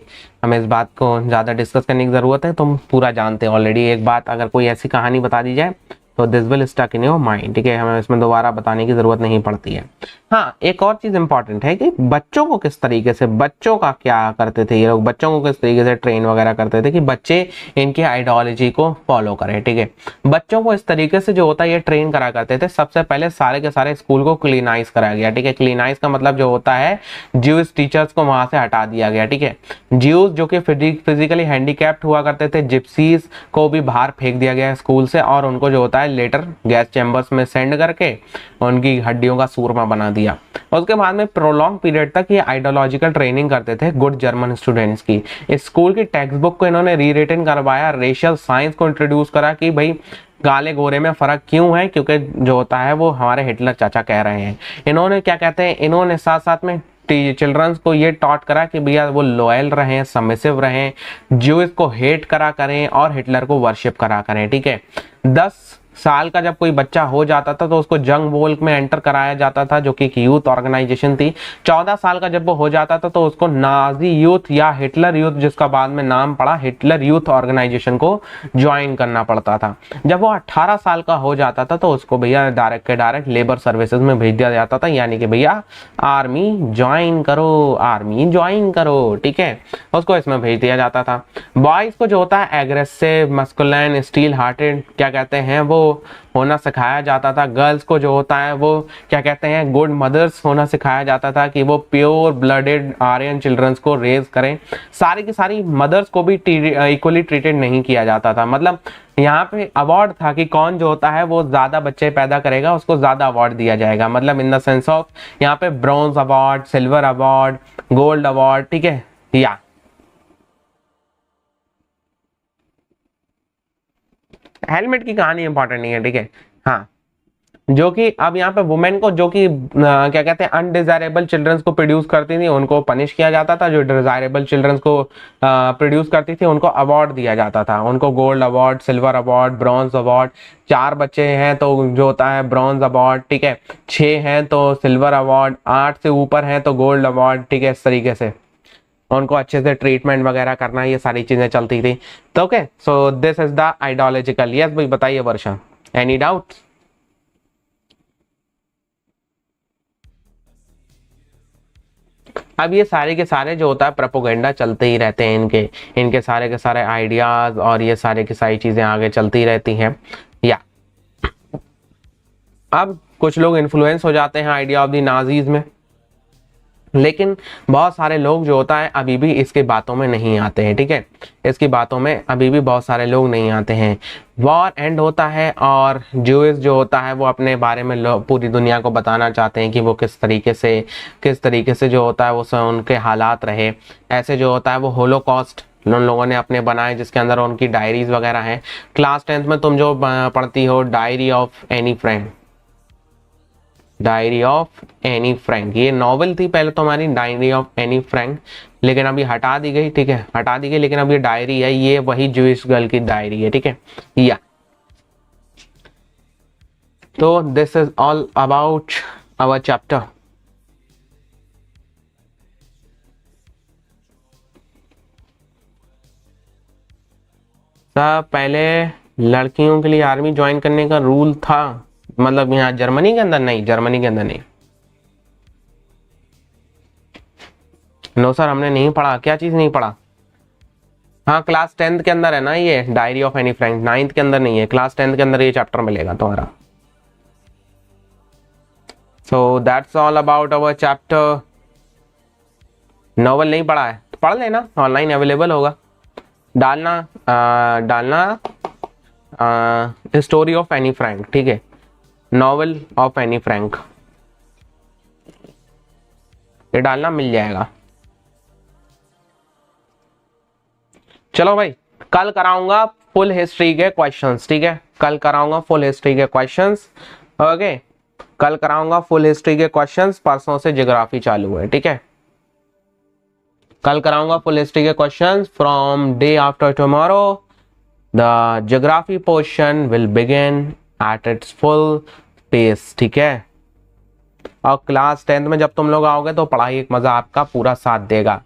हमें इस बात को ज़्यादा डिस्कस करने की ज़रूरत है, तुम पूरा जानते हैं ऑलरेडी। एक बात अगर कोई ऐसी कहानी बता दी जाए तो this will stuck in your mind, ठीक है। हमें इसमें दोबारा बताने की ज़रूरत नहीं पड़ती है। हाँ, एक और चीज़ इंपॉर्टेंट है कि बच्चों को किस तरीके से, बच्चों का क्या करते थे ये लोग, बच्चों को किस तरीके से ट्रेन वगैरह करते थे कि बच्चे इनकी आइडियोलॉजी को फॉलो करें, ठीक है। बच्चों को इस तरीके से जो होता है ये ट्रेन करा करते थे। सबसे पहले सारे के सारे स्कूल को क्लीनाइज कराया गया, ठीक है। क्लीनाइज का मतलब जो होता है ज्यूज टीचर्स को वहां से हटा दिया गया, ठीक है। ज्यूज जो कि फिजिकली हैंडीकैप्ड हुआ करते थे, जिप्सीज को भी बाहर फेंक दिया गया स्कूल से, और उनको जो होता है लेटर गैस चैम्बर्स में सेंड करके उनकी हड्डियों का सूरमा बना दिया। उसके बाद में प्रोलॉन्ग पीरियड तक ये आइडियोलॉजिकल ट्रेनिंग करते थे गुड जर्मन स्टूडेंट्स की। स्कूल की टेक्स्ट बुक को इन्होंने रीरिटन करवाया, रेशियल साइंस को इंट्रोड्यूस करा कि भाई काले गोरे में फर्क क्यों है, क्योंकि जो होता है वो हमारे हिटलर चाचा कह रहे हैं। इन्होंने क्या कहते हैं, इन्होंने साथ साथ में चिल्ड्रंस को ये टॉट करा कि भैया वो लॉयल रहें, सबमिसिव रहें, ज्यूइश को हेट करा करें और हिटलर को वर्शिप करा करें, ठीक है। 10 साल का जब कोई बच्चा हो जाता था तो उसको जंग वॉल्क में एंटर कराया जाता था, जो कि एक यूथ ऑर्गेनाइजेशन थी। 14 साल का जब वो हो जाता था तो उसको नाजी यूथ या हिटलर यूथ, जिसका बाद में नाम पड़ा हिटलर यूथ ऑर्गेनाइजेशन, को ज्वाइन करना पड़ता था। जब वो 18 साल का हो जाता था तो उसको भैया डायरेक्ट के डायरेक्ट लेबर सर्विसेज में भेज दिया जाता था, यानी कि भैया आर्मी ज्वाइन करो, आर्मी ज्वाइन करो, ठीक है, उसको इसमें भेज दिया जाता था। बॉयज को जो होता है एग्रेसिव, मस्कुलिन, स्टील हार्टेड क्या कहते हैं वो होना सिखाया जाता था। गर्ल्स को जो होता है वो क्या कहते हैं गुड मदर्स होना सिखाया जाता था, कि वो प्योर ब्लडेड आर्यन चिल्ड्रंस को रेज करें। सारी की सारी मदर्स को भी इक्वली ट्रीटेड नहीं किया जाता था। मतलब यहाँ पे अवार्ड था कि कौन जो होता है वो ज्यादा बच्चे पैदा करेगा उसको ज्यादा अवार्ड दिया जाएगा, मतलब इन द सेंस ऑफ यहाँ पे bronze award, silver award, gold award, ठीक है। या हेलमेट की कहानी इंपॉर्टेंट नहीं है, ठीक है। हाँ, जो कि अब यहाँ पे वुमेन को जो कि क्या कहते हैं अनडिजायरेबल चिल्ड्रंस को प्रोड्यूस करती थी उनको पनिश किया जाता था, जो डिजायरेबल चिल्ड्रंस को प्रोड्यूस करती थी उनको अवार्ड दिया जाता था, उनको gold award, silver award, bronze award. 4 बच्चे हैं तो जो होता है ब्रॉन्ज अवार्ड, ठीक है, 6 हैं तो सिल्वर अवार्ड, 8 से ऊपर हैं तो गोल्ड अवार्ड, ठीक है। इस तरीके से उनको अच्छे से ट्रीटमेंट वगैरह करना, ये सारी चीजें चलती थी। तो okay, so this is the ideological. Yes भाई बताइए वर्षा, एनी डाउट? अब ये सारे के सारे जो होता है प्रोपोगेंडा चलते ही रहते हैं, इनके इनके सारे के सारे आइडियाज और ये सारे की सारी चीजें आगे चलती रहती हैं। या अब कुछ लोग इन्फ्लुएंस हो जाते हैं आइडिया ऑफ द नाजीज में, लेकिन बहुत सारे लोग जो होता है अभी भी इसके बातों में नहीं आते हैं, ठीक है। इसकी बातों में अभी भी बहुत सारे लोग नहीं आते हैं। वॉर एंड होता है और ज्यूइश जो होता है वो अपने बारे में पूरी दुनिया को बताना चाहते हैं कि वो किस तरीके से जो होता है वो उनके हालात रहे। ऐसे जो होता है वो होलोकॉस्ट उन लोगों ने अपने बनाए, जिसके अंदर उनकी डायरीज वगैरह हैं। क्लास 10th में तुम जो पढ़ती हो diary of Anne Frank, diary of Anne Frank, ये नॉवेल थी पहले तो हमारी डायरी ऑफ एनी फ्रैंक, लेकिन अभी हटा दी गई, ठीक है, हटा दी गई, लेकिन अब ये डायरी है, ये वही जूइश गर्ल की डायरी है, ठीक है। या तो this is all about our chapter. सब पहले लड़कियों के लिए आर्मी ज्वाइन करने का रूल था, मतलब यहाँ जर्मनी के अंदर नहीं, जर्मनी के अंदर नहीं। नो सर हमने नहीं पढ़ा। क्या चीज नहीं पढ़ा? हाँ क्लास 10th के अंदर है ना ये diary of Anne Frank, 9th के अंदर नहीं है, क्लास 10th के अंदर ये चैप्टर मिलेगा तुम्हारा। So that's all about our chapter. Novel नहीं पढ़ा है तो पढ़ लेना, ऑनलाइन अवेलेबल होगा। डालना स्टोरी ऑफ एनी फ्रैंक, ठीक है, नॉवल ऑफ एनी फ्रैंक, ये डालना मिल जाएगा। चलो भाई कल कराऊंगा फुल हिस्ट्री के क्वेश्चंस, ठीक है, कल कराऊंगा फुल हिस्ट्री के क्वेश्चंस। ओके, कल कराऊंगा फुल हिस्ट्री के क्वेश्चंस, परसों से ज्योग्राफी चालू है, ठीक है। कल कराऊंगा फुल हिस्ट्री के questions from day after tomorrow. The geography portion will begin at its full pace, ठीक है। और क्लास 10th में जब तुम लोग आओगे तो पढ़ाई एक मजा आपका पूरा साथ देगा।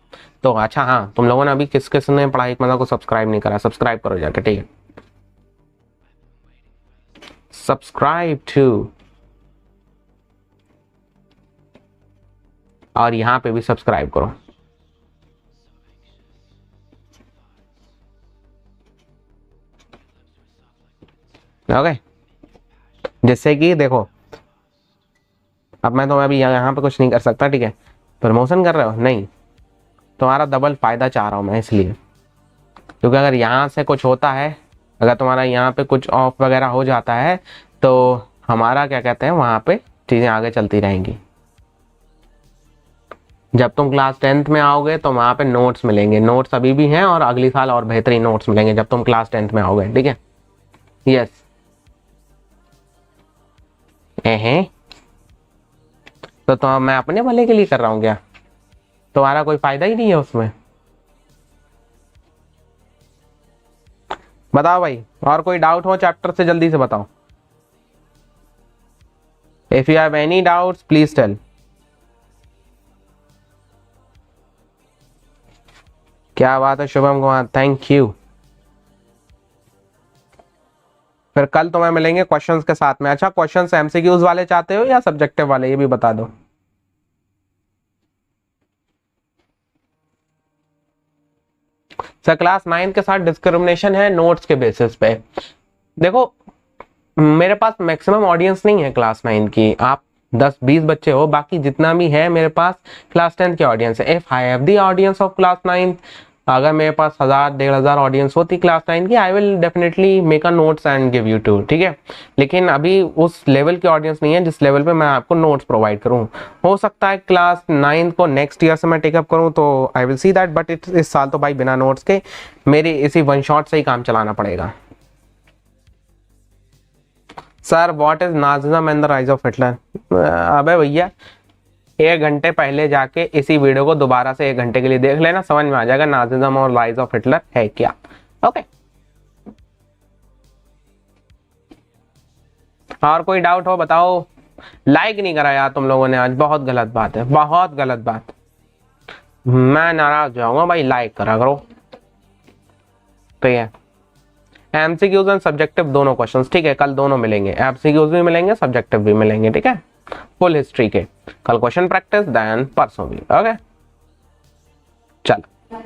तो अच्छा हाँ, तुम लोगों ने अभी किस किस ने पढ़ाई एक मजा को सब्सक्राइब नहीं करा, सब्सक्राइब करो जाके, ठीक है, सब्सक्राइब टू, और यहाँ पे भी सब्सक्राइब करो। ओके, जिससे कि देखो अब मैं तो अभी यहाँ पे कुछ नहीं कर सकता, ठीक है, प्रमोशन कर रहे हो नहीं, तुम्हारा डबल फायदा चाह रहा हूँ मैं, इसलिए क्योंकि अगर यहाँ से कुछ होता है, अगर तुम्हारा यहाँ पे कुछ ऑफ वगैरह हो जाता है तो हमारा क्या कहते हैं वहाँ पे चीज़ें आगे चलती रहेंगी। जब तुम क्लास 10th में आओगे तो वहाँ पे नोट्स मिलेंगे, नोट्स अभी भी हैं और अगली साल और बेहतरीन नोट्स मिलेंगे जब तुम क्लास 10th में आओगे, ठीक है। यस तो मैं अपने भले के लिए कर रहा हूँ क्या? तुम्हारा कोई फायदा ही नहीं है उसमें। बताओ भाई, और कोई डाउट हो चैप्टर से जल्दी से बताओ। If you have any doubts please tell. क्या बात है शुभम कुमार, थैंक यू। फिर कल तुम्हें मिलेंगे क्वेश्चंस के साथ में। अच्छा, क्वेश्चंस एमसीक्यूज वाले चाहते हो या सब्जेक्टिव वाले, ये भी बता दो। सर क्लास 9 के साथ डिस्क्रिमिनेशन है नोट्स के बेसिस पे। देखो मेरे पास मैक्सिमम ऑडियंस नहीं है क्लास 9 की, आप 10-20 बच्चे हो, बाकी जितना भी है मेरे पास क्लास 10 की ऑडियंस है। If I have the audience of class 9, अगर मेरे पास 1000-1500 ऑडियंस होती क्लास 9 की, I will definitely make a notes and give you too, ठीक है। लेकिन अभी उस लेवल की ऑडियंस नहीं है जिस लेवल पे मैं आपको नोट्स प्रोवाइड करूँ। हो सकता है क्लास 9 को नेक्स्ट ईयर से मैं टेकअप करूँ, तो I will see that, but इस साल तो भाई बिना नोट्स के मेरी इसी वन शॉट से ही काम चलाना पड़ेगा। Sir what is Nazism and the rise of Hitler? अबे भैया 1 घंटे पहले जाके इसी वीडियो को दोबारा से 1 घंटे के लिए देख लेना, समझ में आ जाएगा नाजिज्म और राइज ऑफ हिटलर है क्या। ओके, और कोई डाउट हो बताओ। लाइक नहीं करा यार तुम लोगों ने आज, बहुत गलत बात है, बहुत गलत बात। मैं नाराज जाऊंगा भाई, लाइक करा करो। ठीक है, एमसीक्यूज एंड सब्जेक्टिव दोनों क्वेश्चंस, ठीक है, कल दोनों मिलेंगे, एमसीक्यूज भी मिलेंगे, सब्जेक्टिव भी मिलेंगे, ठीक है, फुल हिस्ट्री के। कल क्वेश्चन प्रैक्टिस, देन परसों भी। ओके चलो,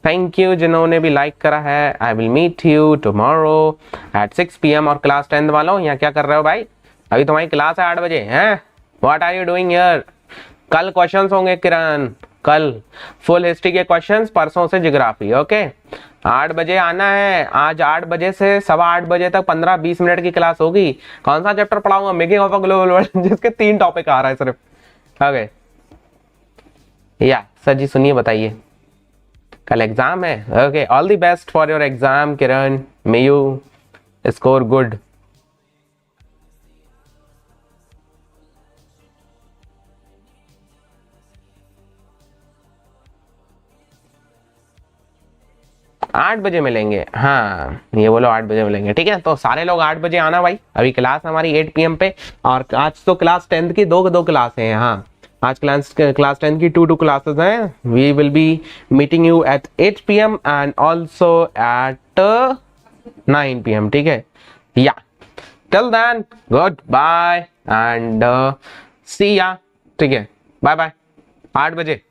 थैंक यू जिन्होंने भी लाइक करा है। I will meet you tomorrow at 6 PM। और क्लास 10 वालों यहाँ क्या कर रहे हो भाई, अभी तुम्हारी क्लास है 8 बजे हैं, what are you doing here. कल क्वेश्चंस होंगे किरण, कल फुल हिस्ट्री के क्वेश्चंस, परसों से ज्योग्राफी। ओके 8 बजे आना है। आज 8 बजे से 8:15 बजे तक 15-20 मिनट की क्लास होगी। कौन सा चैप्टर पढ़ाऊंगा? Making of a global world, जिसके 3 टॉपिक आ रहा है सिर्फ। ओके या सर जी सुनिए, बताइए। कल एग्जाम है। Okay, all the best for your exam Kiran, may you score good. 8 बजे मिलेंगे, हाँ ये बोलो 8 बजे मिलेंगे, ठीक है। तो सारे लोग 8 बजे आना भाई, अभी क्लास हमारी 8 PM पे। और आज तो क्लास 10 की दो क्लास हैं, हाँ आज क्लास 10 की 2 क्लासेस हैं। We will be meeting you at 8 PM and also at 9 PM, ठीक है। Yeah till then goodbye and see ya, ठीक है, बाय बाय, 8 बजे।